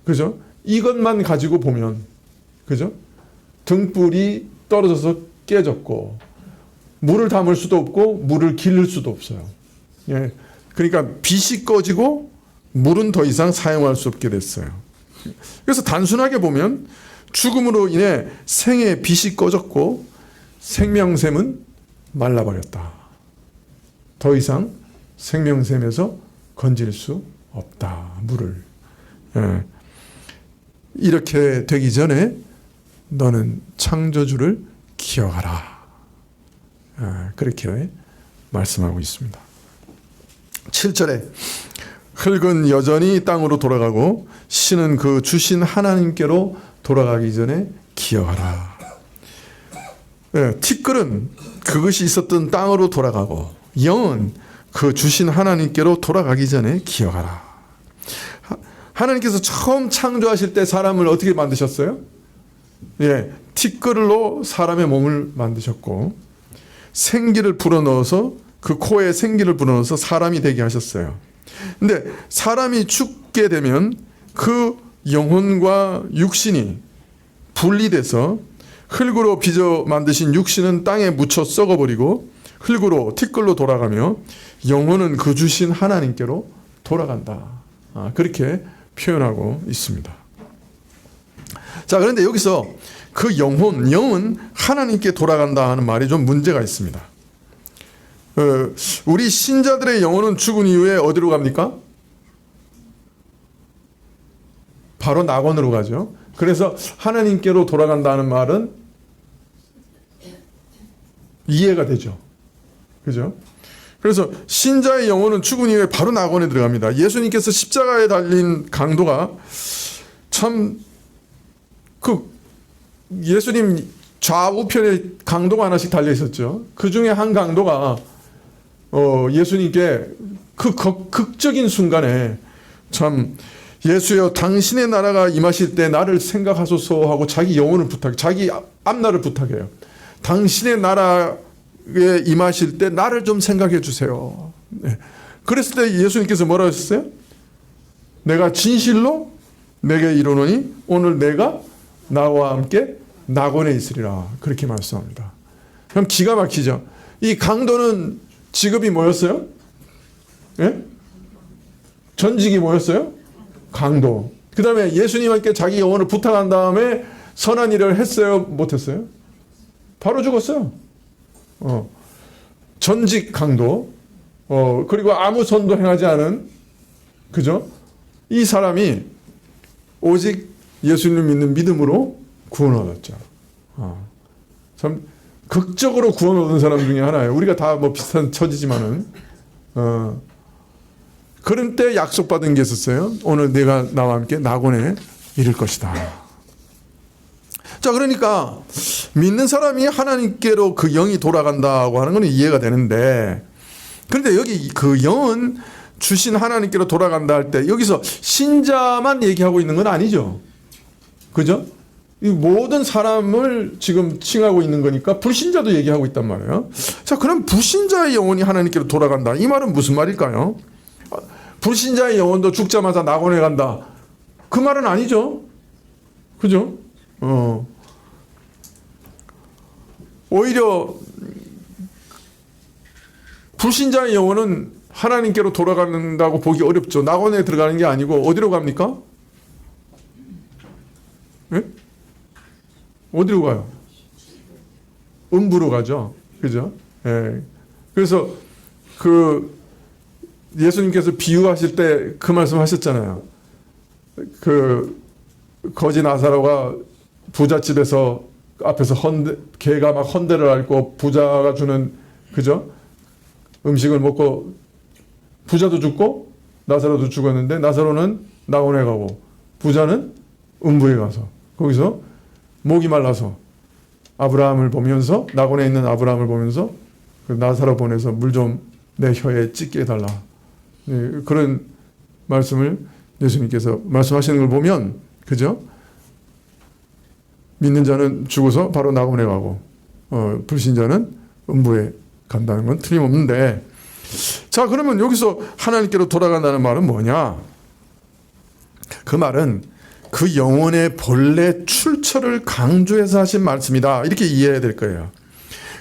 그죠? 이것만 가지고 보면, 그죠? 등불이 떨어져서 깨졌고 물을 담을 수도 없고 물을 기를 수도 없어요. 예. 그러니까 빛이 꺼지고 물은 더 이상 사용할 수 없게 됐어요. 그래서 단순하게 보면 죽음으로 인해 생의 빛이 꺼졌고 생명샘은 말라버렸다. 더 이상 생명샘에서 건질 수 없다. 물을. 예. 이렇게 되기 전에 너는 창조주를 기억하라. 예. 그렇게 말씀하고 있습니다. 7절에 흙은 여전히 땅으로 돌아가고 신은 그 주신 하나님께로 돌아가기 전에 기억하라. 예, 티끌은 그것이 있었던 땅으로 돌아가고 영은 그 주신 하나님께로 돌아가기 전에 기억하라. 하나님께서 처음 창조하실 때 사람을 어떻게 만드셨어요? 예, 티끌로 사람의 몸을 만드셨고 생기를 불어넣어서 그 코에 생기를 불어넣어서 사람이 되게 하셨어요. 근데 사람이 죽게 되면 그 영혼과 육신이 분리돼서 흙으로 빚어 만드신 육신은 땅에 묻혀 썩어버리고 흙으로 티끌로 돌아가며 영혼은 그 주신 하나님께로 돌아간다. 그렇게 표현하고 있습니다. 자, 그런데 여기서 그 영은 하나님께 돌아간다 하는 말이 좀 문제가 있습니다. 우리 신자들의 영혼은 죽은 이후에 어디로 갑니까? 바로 낙원으로 가죠. 그래서 하나님께로 돌아간다는 말은 이해가 되죠. 그죠? 그래서 신자의 영혼은 죽은 이후에 바로 낙원에 들어갑니다. 예수님께서 십자가에 달린 강도가 참 예수님 좌우편에 강도가 하나씩 달려 있었죠. 그 중에 한 강도가 예수님께 그 극적인 순간에 참 예수여 당신의 나라가 임하실 때 나를 생각하소서 하고 자기 영혼을 자기 앞날을 부탁해요. 당신의 나라에 임하실 때 나를 좀 생각해 주세요. 네. 그랬을 때 예수님께서 뭐라고 하셨어요? 내가 진실로 내게 이르노니 오늘 내가 나와 함께 낙원에 있으리라. 그렇게 말씀합니다. 그럼 기가 막히죠. 이 강도는 직업이 뭐였어요? 예? 전직이 뭐였어요? 강도. 그 다음에 예수님께 자기 영혼을 부탁한 다음에 선한 일을 했어요? 못했어요? 바로 죽었어요. 전직 강도. 그리고 아무 선도 행하지 않은, 그죠? 이 사람이 오직 예수님을 믿는 믿음으로 구원 얻었죠. 참 극적으로 구원 얻은 사람 중에 하나예요. 우리가 다 뭐 비슷한 처지지만은, 그런 때 약속받은 게 있었어요. 오늘 내가 나와 함께 낙원에 이를 것이다. 자, 그러니까 믿는 사람이 하나님께로 그 영이 돌아간다고 하는 건 이해가 되는데, 그런데 여기 그 영은 주신 하나님께로 돌아간다 할 때 여기서 신자만 얘기하고 있는 건 아니죠. 그죠? 이 모든 사람을 지금 칭하고 있는 거니까 불신자도 얘기하고 있단 말이에요. 자, 그럼 불신자의 영혼이 하나님께로 돌아간다. 이 말은 무슨 말일까요? 불신자의 영혼도 죽자마자 낙원에 간다. 그 말은 아니죠. 그죠? 오히려 불신자의 영혼은 하나님께로 돌아간다고 보기 어렵죠. 낙원에 들어가는 게 아니고 어디로 갑니까? 예? 어디로 가요? 음부로 가죠. 그죠? 예. 그래서 예수님께서 비유하실 때 그 말씀 하셨잖아요. 거지 나사로가 부잣집에서 앞에서 개가 막 헌대를 앓고 부자가 주는, 그죠? 음식을 먹고 부자도 죽고 나사로도 죽었는데 나사로는 낙원에 가고 부자는 음부에 가서 거기서 목이 말라서 아브라함을 보면서, 낙원에 있는 아브라함을 보면서 그 나사로 보내서 물 좀 내 혀에 찍게 해달라. 네, 그런 말씀을 예수님께서 말씀하시는 걸 보면, 그죠? 믿는 자는 죽어서 바로 낙원에 가고 불신자는 음부에 간다는 건 틀림없는데, 자, 그러면 여기서 하나님께로 돌아간다는 말은 뭐냐? 그 말은 그 영혼의 본래 출처를 강조해서 하신 말씀이다. 이렇게 이해해야 될 거예요.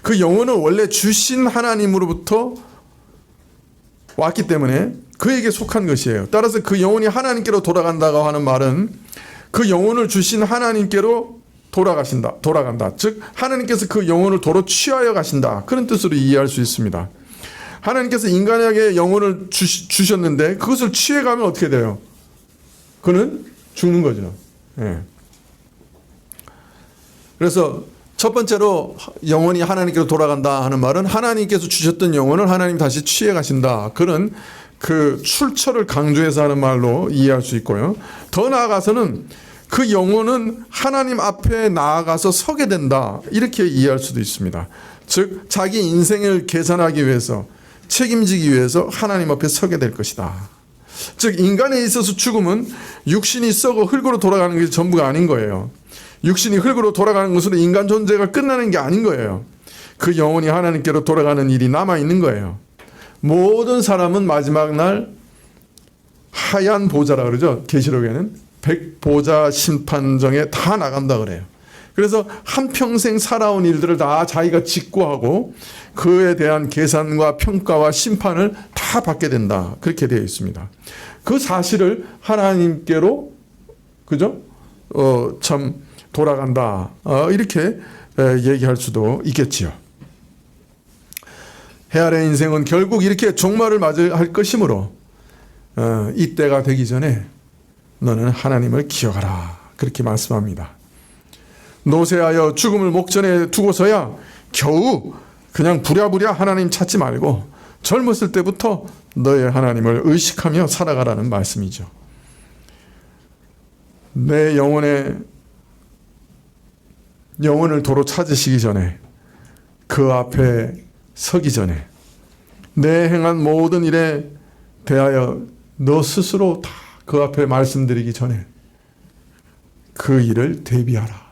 그 영혼은 원래 주신 하나님으로부터 왔기 때문에 그에게 속한 것이에요. 따라서 그 영혼이 하나님께로 돌아간다고 하는 말은 그 영혼을 주신 하나님께로 돌아간다. 즉 하나님께서 그 영혼을 도로 취하여 가신다. 그런 뜻으로 이해할 수 있습니다. 하나님께서 인간에게 영혼을 주셨는데 그것을 취해가면 어떻게 돼요? 그는 죽는 거죠. 예. 그래서 첫 번째로 영혼이 하나님께로 돌아간다 하는 말은 하나님께서 주셨던 영혼을 하나님이 다시 취해 가신다. 그런 그 출처를 강조해서 하는 말로 이해할 수 있고요. 더 나아가서는 그 영혼은 하나님 앞에 나아가서 서게 된다. 이렇게 이해할 수도 있습니다. 즉 자기 인생을 계산하기 위해서, 책임지기 위해서 하나님 앞에 서게 될 것이다. 즉 인간에 있어서 죽음은 육신이 썩어 흙으로 돌아가는 게 전부가 아닌 거예요. 육신이 흙으로 돌아가는 것으로 인간 존재가 끝나는 게 아닌 거예요. 그 영혼이 하나님께로 돌아가는 일이 남아있는 거예요. 모든 사람은 마지막 날 하얀 보좌라 그러죠. 계시록에는 백보자 심판정에 다 나간다 그래요. 그래서 한평생 살아온 일들을 다 자기가 직고하고 그에 대한 계산과 평가와 심판을 다 다 받게 된다. 그렇게 되어 있습니다. 그 사실을 하나님께로 그죠? 참 돌아간다. 이렇게 얘기할 수도 있겠지요. 해 아래 인생은 결국 이렇게 종말을 맞을 할 것이므로 이때가 되기 전에 너는 하나님을 기억하라. 그렇게 말씀합니다. 노쇠하여 죽음을 목전에 두고서야 겨우 그냥 부랴부랴 하나님 찾지 말고 젊었을 때부터 너의 하나님을 의식하며 살아가라는 말씀이죠. 내 영혼을 도로 찾으시기 전에 그 앞에 서기 전에 내 행한 모든 일에 대하여 너 스스로 다 그 앞에 말씀드리기 전에 그 일을 대비하라.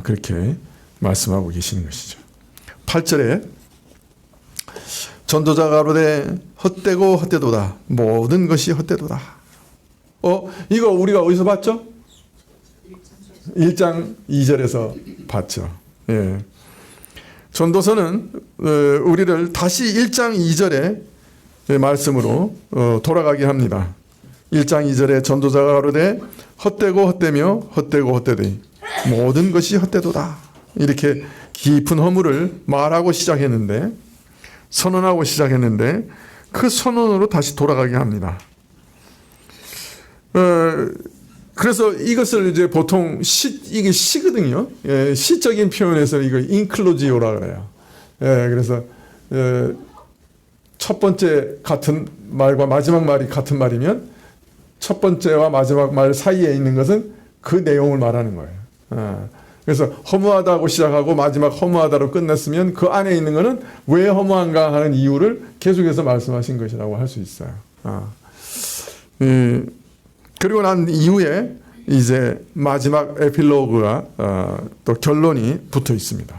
그렇게 말씀하고 계시는 것이죠. 8절에 전도자가 가로되 헛되고 헛되도다. 모든 것이 헛되도다. 이거 우리가 어디서 봤죠? 1장 2절에서 봤죠. 예. 전도서는 우리를 다시 1장 2절의 말씀으로 돌아가게 합니다. 1장 2절에 전도자가 가로되 헛되고 헛되며 헛되고 헛되되 모든 것이 헛되도다. 이렇게 깊은 허물을 말하고 시작했는데 선언하고 시작했는데 그 선언으로 다시 돌아가게 합니다. 그래서 이것을 이제 보통 이게 시거든요. 예, 시적인 표현에서 이거 인클로지오라 그래요. 예, 그래서 첫 번째 같은 말과 마지막 말이 같은 말이면 첫 번째와 마지막 말 사이에 있는 것은 그 내용을 말하는 거예요. 그래서 허무하다고 시작하고 마지막 허무하다로 끝났으면 그 안에 있는 것은 왜 허무한가 하는 이유를 계속해서 말씀하신 것이라고 할 수 있어요. 그리고 난 이후에 이제 마지막 에필로그가 또 결론이 붙어 있습니다.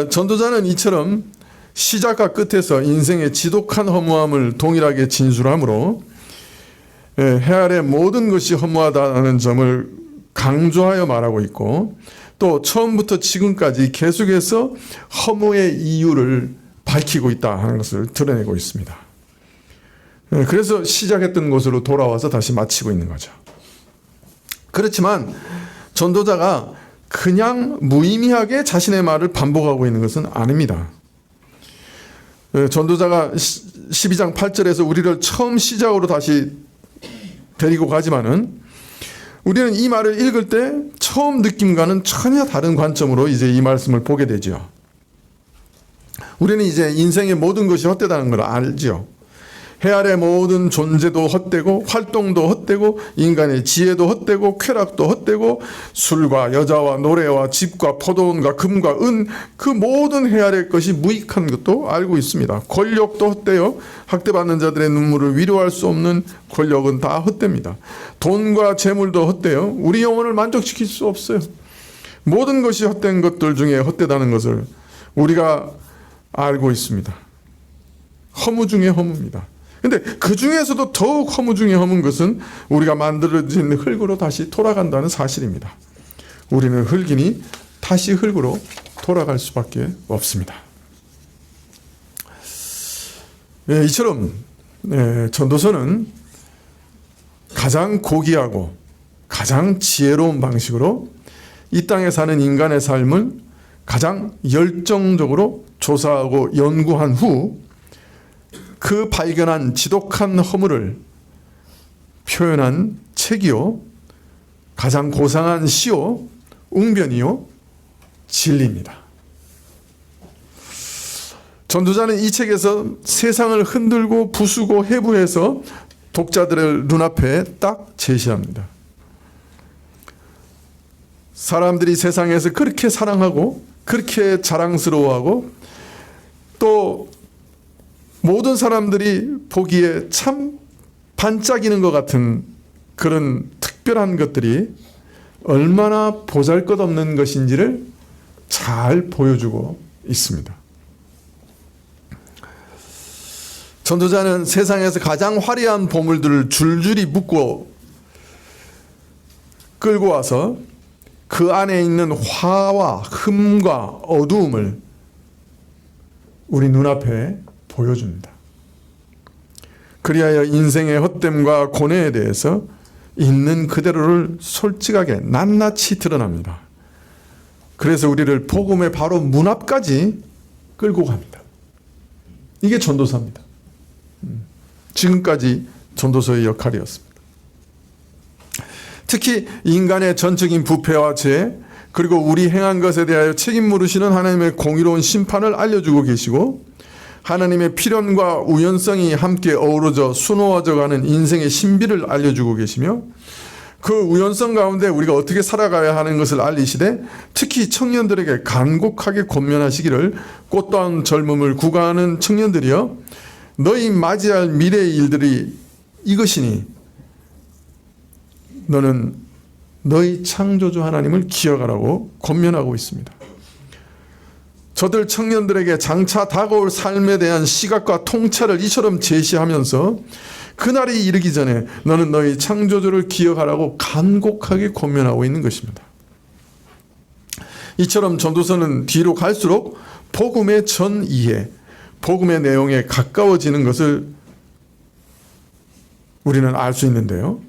전도자는 이처럼 시작과 끝에서 인생의 지독한 허무함을 동일하게 진술하므로 해 아래 모든 것이 허무하다는 점을 강조하여 말하고 있고 또 처음부터 지금까지 계속해서 허무의 이유를 밝히고 있다 하는 것을 드러내고 있습니다. 그래서 시작했던 곳으로 돌아와서 다시 마치고 있는 거죠. 그렇지만 전도자가 그냥 무의미하게 자신의 말을 반복하고 있는 것은 아닙니다. 전도자가 12장 8절에서 우리를 처음 시작으로 다시 데리고 가지만은 우리는 이 말을 읽을 때 처음 느낌과는 전혀 다른 관점으로 이제 이 말씀을 보게 되죠. 우리는 이제 인생의 모든 것이 헛되다는 걸 알죠. 해 아래 모든 존재도 헛되고 활동도 헛되고 인간의 지혜도 헛되고 쾌락도 헛되고 술과 여자와 노래와 집과 포도원과 금과 은 그 모든 해 아래 것이 무익한 것도 알고 있습니다. 권력도 헛되요. 학대받는 자들의 눈물을 위로할 수 없는 권력은 다 헛됩니다. 돈과 재물도 헛되요. 우리 영혼을 만족시킬 수 없어요. 모든 것이 헛된 것들 중에 헛되다는 것을 우리가 알고 있습니다. 허무 중에 허무입니다. 근데 그 중에서도 더욱 허무 중에 허문 것은 우리가 만들어진 흙으로 다시 돌아간다는 사실입니다. 우리는 흙이니 다시 흙으로 돌아갈 수밖에 없습니다. 이처럼 전도서는 가장 고귀하고 가장 지혜로운 방식으로 이 땅에 사는 인간의 삶을 가장 열정적으로 조사하고 연구한 후 그 발견한 지독한 허물을 표현한 책이요, 가장 고상한 시요, 웅변이요, 진리입니다. 전도자는 이 책에서 세상을 흔들고 부수고 해부해서 독자들의 눈앞에 딱 제시합니다. 사람들이 세상에서 그렇게 사랑하고 그렇게 자랑스러워하고 또 모든 사람들이 보기에 참 반짝이는 것 같은 그런 특별한 것들이 얼마나 보잘것없는 것인지를 잘 보여주고 있습니다. 전도자는 세상에서 가장 화려한 보물들을 줄줄이 묶고 끌고 와서 그 안에 있는 화와 흠과 어두움을 우리 눈앞에 보여줍니다. 그리하여 인생의 헛됨과 고뇌에 대해서 있는 그대로를 솔직하게 낱낱이 드러납니다. 그래서 우리를 복음의 바로 문 앞까지 끌고 갑니다. 이게 전도사입니다. 지금까지 전도서의 역할이었습니다. 특히 인간의 전적인 부패와 죄, 그리고 우리 행한 것에 대하여 책임 물으시는 하나님의 공의로운 심판을 알려주고 계시고, 하나님의 필연과 우연성이 함께 어우러져 수놓아져 가는 인생의 신비를 알려주고 계시며, 그 우연성 가운데 우리가 어떻게 살아가야 하는 것을 알리시되, 특히 청년들에게 간곡하게 권면하시기를, 꽃다운 젊음을 구가하는 청년들이여, 너희 맞이할 미래의 일들이 이것이니 너는 너희 창조주 하나님을 기억하라고 권면하고 있습니다. 저들 청년들에게 장차 다가올 삶에 대한 시각과 통찰을 이처럼 제시하면서 그날이 이르기 전에 너는 너희 창조주를 기억하라고 간곡하게 권면하고 있는 것입니다. 이처럼 전도서는 뒤로 갈수록 복음의 전 이해, 복음의 내용에 가까워지는 것을 우리는 알 수 있는데요.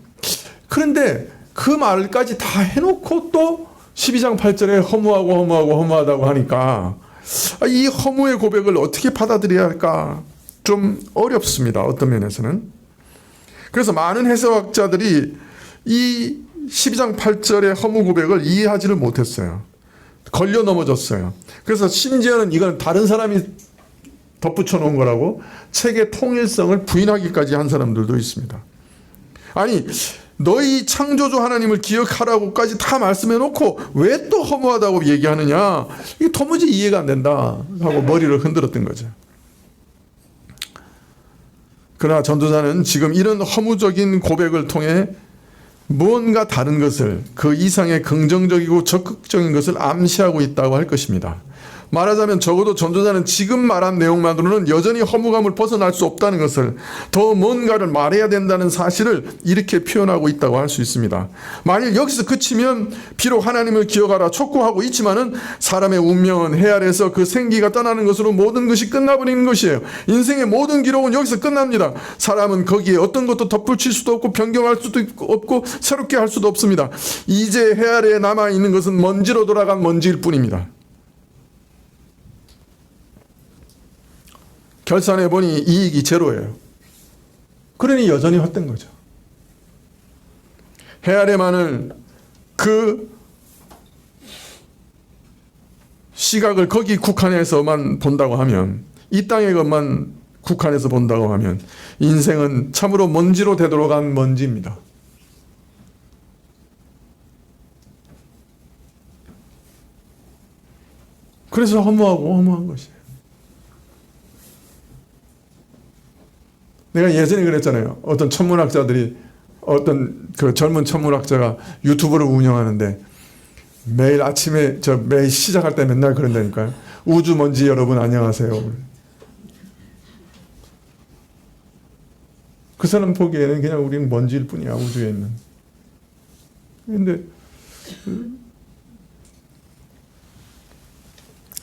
그런데 그 말까지 다 해놓고 또 12장 8절에 허무하다고 하니까 이 허무의 고백을 어떻게 받아들여야 할까 좀 어렵습니다. 어떤 면에서는. 그래서 많은 해석학자들이 이 12장 8절의 허무 고백을 이해하지를 못했어요. 걸려 넘어졌어요. 그래서 심지어는 이건 다른 사람이 덧붙여 놓은 거라고 책의 통일성을 부인하기까지 한 사람들도 있습니다. 아니, 너희 창조주 하나님을 기억하라고까지 다 말씀해 놓고 왜 또 허무하다고 얘기하느냐, 이게 도무지 이해가 안 된다 하고 머리를 흔들었던 거죠. 그러나 전도자는 지금 이런 허무적인 고백을 통해 무언가 다른 것을, 그 이상의 긍정적이고 적극적인 것을 암시하고 있다고 할 것입니다. 말하자면 적어도 전도자는 지금 말한 내용만으로는 여전히 허무감을 벗어날 수 없다는 것을, 더 뭔가를 말해야 된다는 사실을 이렇게 표현하고 있다고 할 수 있습니다. 만일 여기서 그치면 비록 하나님을 기억하라 촉구하고 있지만은 사람의 운명은 해 아래에서 그 생기가 떠나는 것으로 모든 것이 끝나버리는 것이에요. 인생의 모든 기록은 여기서 끝납니다. 사람은 거기에 어떤 것도 덧붙일 수도 없고 변경할 수도 없고 새롭게 할 수도 없습니다. 이제 해 아래에 남아있는 것은 먼지로 돌아간 먼지일 뿐입니다. 결산해보니 이익이 제로예요. 그러니 여전히 헛된 거죠. 해 아래만을, 그 시각을 거기 국한해서만 본다고 하면, 이 땅의 것만 국한해서 본다고 하면 인생은 참으로 먼지로 되돌아간 먼지입니다. 그래서 허무한 것이에요. 내가 예전에 그랬잖아요. 어떤 천문학자들이, 어떤 그 젊은 천문학자가 유튜브를 운영하는데 매일 아침에, 매일 시작할 때 맨날 그런다니까요. 우주 먼지 여러분 안녕하세요. 그 사람 보기에는 그냥 우리는 먼지일 뿐이야, 우주에 있는. 근데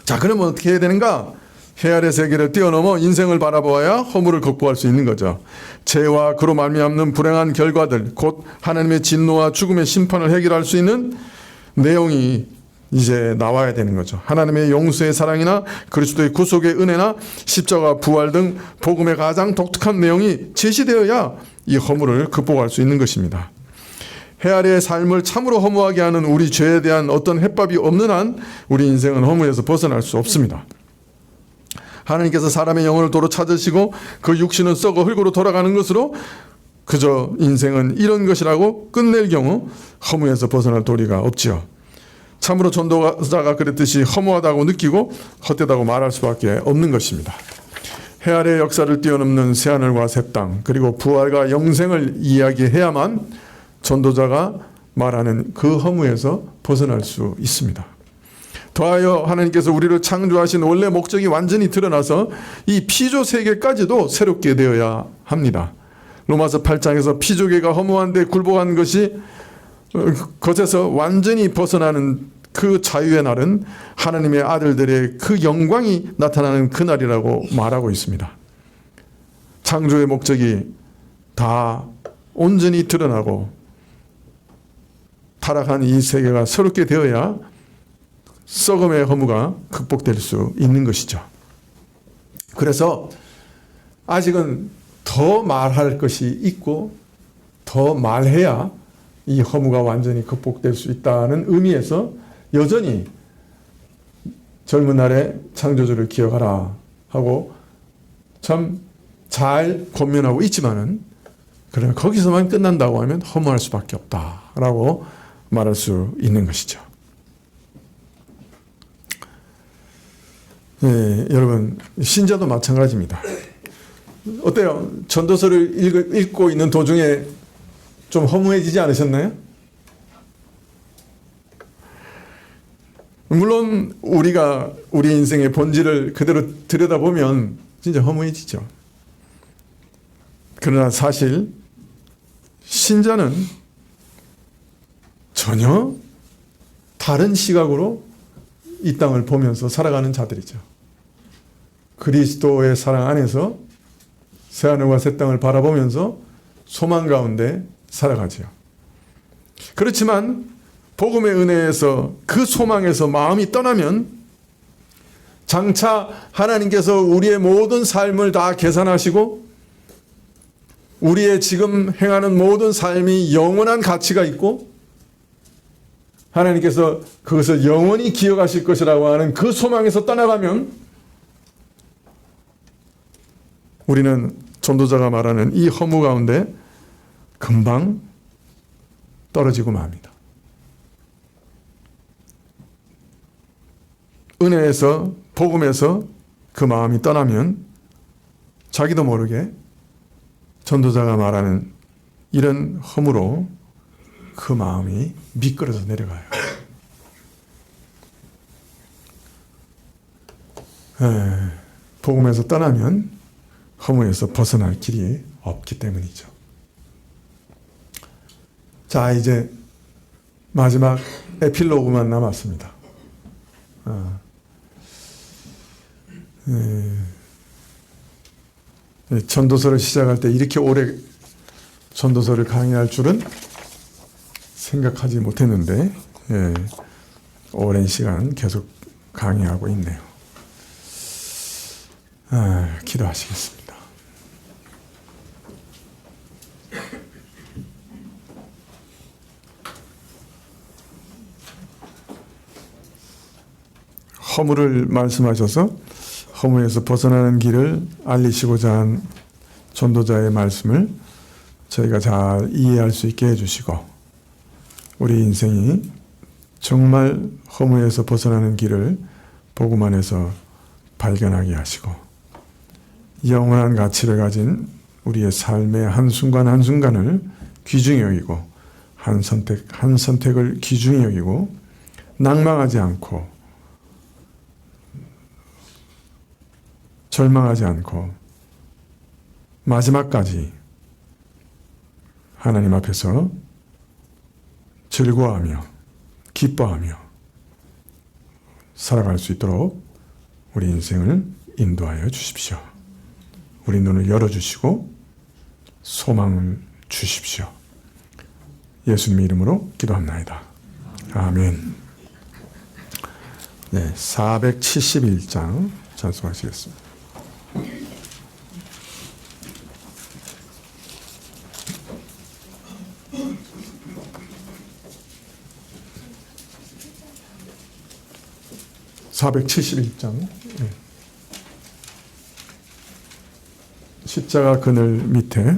자, 그러면 어떻게 해야 되는가? 해 아래 세계를 뛰어넘어 인생을 바라보아야 허물을 극복할 수 있는 거죠. 죄와 그로 말미암는 불행한 결과들, 곧 하나님의 진노와 죽음의 심판을 해결할 수 있는 내용이 이제 나와야 되는 거죠. 하나님의 용서의 사랑이나 그리스도의 구속의 은혜나 십자가 부활 등 복음의 가장 독특한 내용이 제시되어야 이 허물을 극복할 수 있는 것입니다. 해 아래의 삶을 참으로 허무하게 하는 우리 죄에 대한 어떤 해법이 없는 한 우리 인생은 허무에서 벗어날 수 없습니다. 하나님께서 사람의 영혼을 도로 찾으시고 그 육신은 썩어 흙으로 돌아가는 것으로 그저 인생은 이런 것이라고 끝낼 경우 허무에서 벗어날 도리가 없지요. 참으로 전도자가 그랬듯이 허무하다고 느끼고 헛되다고 말할 수밖에 없는 것입니다. 해 아래의 역사를 뛰어넘는 새하늘과 새 땅, 그리고 부활과 영생을 이야기해야만 전도자가 말하는 그 허무에서 벗어날 수 있습니다. 더하여 하나님께서 우리를 창조하신 원래 목적이 완전히 드러나서 이 피조 세계까지도 새롭게 되어야 합니다. 로마서 8장에서 피조계가 허무한데 굴복한 것에서 완전히 벗어나는 그 자유의 날은 하나님의 아들들의 그 영광이 나타나는 그날이라고 말하고 있습니다. 창조의 목적이 다 온전히 드러나고 타락한 이 세계가 새롭게 되어야 썩음의 허무가 극복될 수 있는 것이죠. 그래서 아직은 더 말할 것이 있고 더 말해야 이 허무가 완전히 극복될 수 있다는 의미에서 여전히 젊은 날의 창조주를 기억하라 하고 참 잘 권면하고 있지만은 그러나 거기서만 끝난다고 하면 허무할 수밖에 없다라고 말할 수 있는 것이죠. 네, 여러분 신자도 마찬가지입니다. 어때요? 전도서를 읽고 있는 도중에 좀 허무해지지 않으셨나요? 물론 우리가 우리 인생의 본질을 그대로 들여다보면 진짜 허무해지죠. 그러나 사실 신자는 전혀 다른 시각으로 이 땅을 보면서 살아가는 자들이죠. 그리스도의 사랑 안에서 새하늘과 새 땅을 바라보면서 소망 가운데 살아가죠. 그렇지만 복음의 은혜에서 그 소망에서 마음이 떠나면 장차 하나님께서 우리의 모든 삶을 다 계산하시고 우리의 지금 행하는 모든 삶이 영원한 가치가 있고 하나님께서 그것을 영원히 기억하실 것이라고 하는 그 소망에서 떠나가면 우리는 전도자가 말하는 이 허무 가운데 금방 떨어지고 맙니다. 은혜에서 복음에서 그 마음이 떠나면 자기도 모르게 전도자가 말하는 이런 허무로 그 마음이 미끄러져 내려가요. 복음에서 떠나면 허무에서 벗어날 길이 없기 때문이죠. 자, 이제 마지막 에필로그만 남았습니다. 전도서를 시작할 때 이렇게 오래 전도서를 강의할 줄은 생각하지 못했는데 오랜 시간 계속 강의하고 있네요. 기도하시겠습니다. 허무를 말씀하셔서 허무에서 벗어나는 길을 알리시고자 한 전도자의 말씀을 저희가 잘 이해할 수 있게 해주시고 우리 인생이 정말 허무에서 벗어나는 길을 복음 안에서 발견하게 하시고 영원한 가치를 가진 우리의 삶의 한순간 한순간을 귀중히 여기고 한 선택 한 선택을 귀중히 여기고 낭망하지 않고 절망하지 않고 마지막까지 하나님 앞에서 즐거워하며 기뻐하며 살아갈 수 있도록 우리 인생을 인도하여 주십시오. 우리 눈을 열어주시고 소망을 주십시오. 예수님의 이름으로 기도합나이다. 아멘. 네, 471장 찬송하시겠습니다. (471장) 십자가 그늘 밑에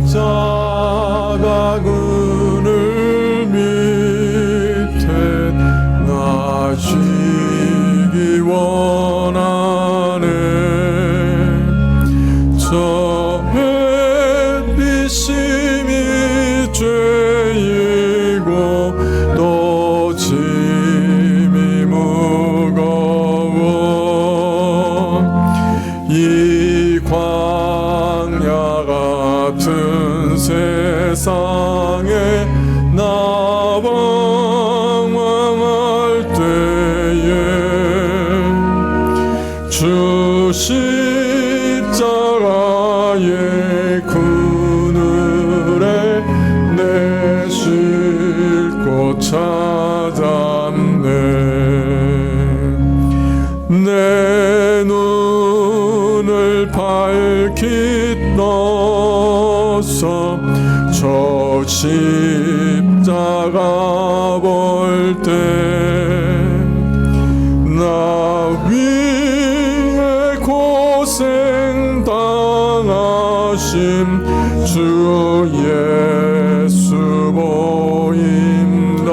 십자가 그늘 밑에 나 쉬기 원하네. 저 주 십자가의 그늘에 내 쉴 곳 찾았네. 내 눈을 밝히 떠서 저 십자가 볼 때 나 위에 고생 당하신 주 예수 보인다.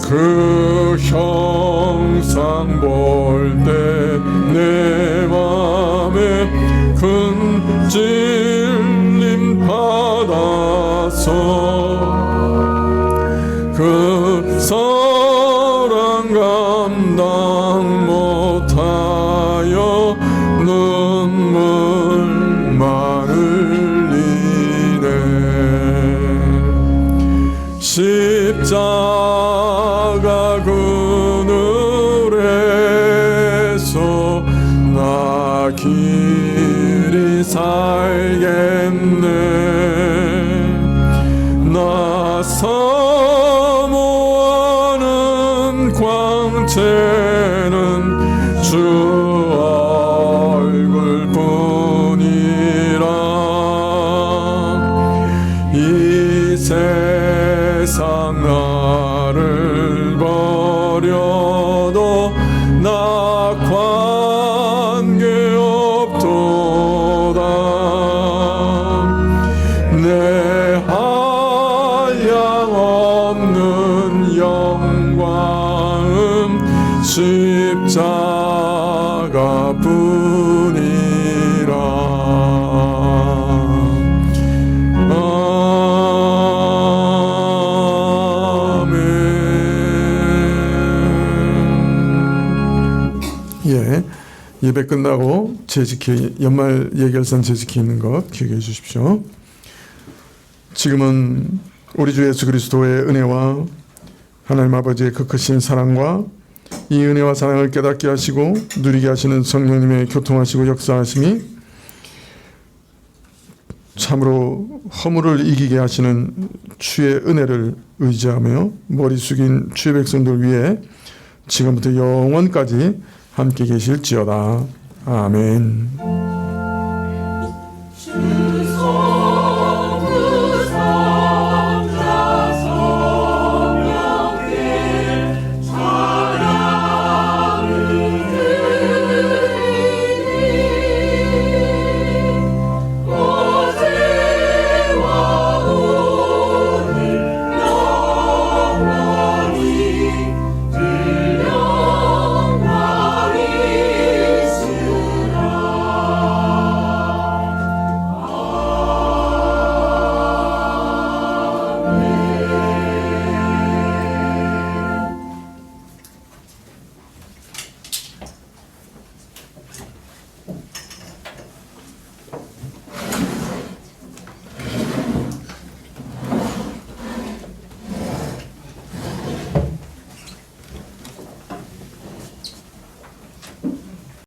그 형상 볼 때 내 맘에 큰 찔림 받아서 그 사랑 감당 못하여 눈물만 흘리네. 십자가 그늘에서 나 길이 살겠네. 나 사모하는 광채는 주 얼굴뿐이라. 이 세상 나를 버려도 나 관계없도다. 내 한량없는 영광은 십자가뿐이라. 예, 예배 끝나고 연말 예결산 재직히 있는 것 기억해 주십시오. 지금은 우리 주 예수 그리스도의 은혜와 하나님 아버지의 그 크신 사랑과 이 은혜와 사랑을 깨닫게 하시고 누리게 하시는 성령님의 교통하시고 역사하심이 참으로 허물을 이기게 하시는 주의 은혜를 의지하며 머리 숙인 주의 백성들 위해 지금부터 영원까지 함께 계실지어다. 아멘.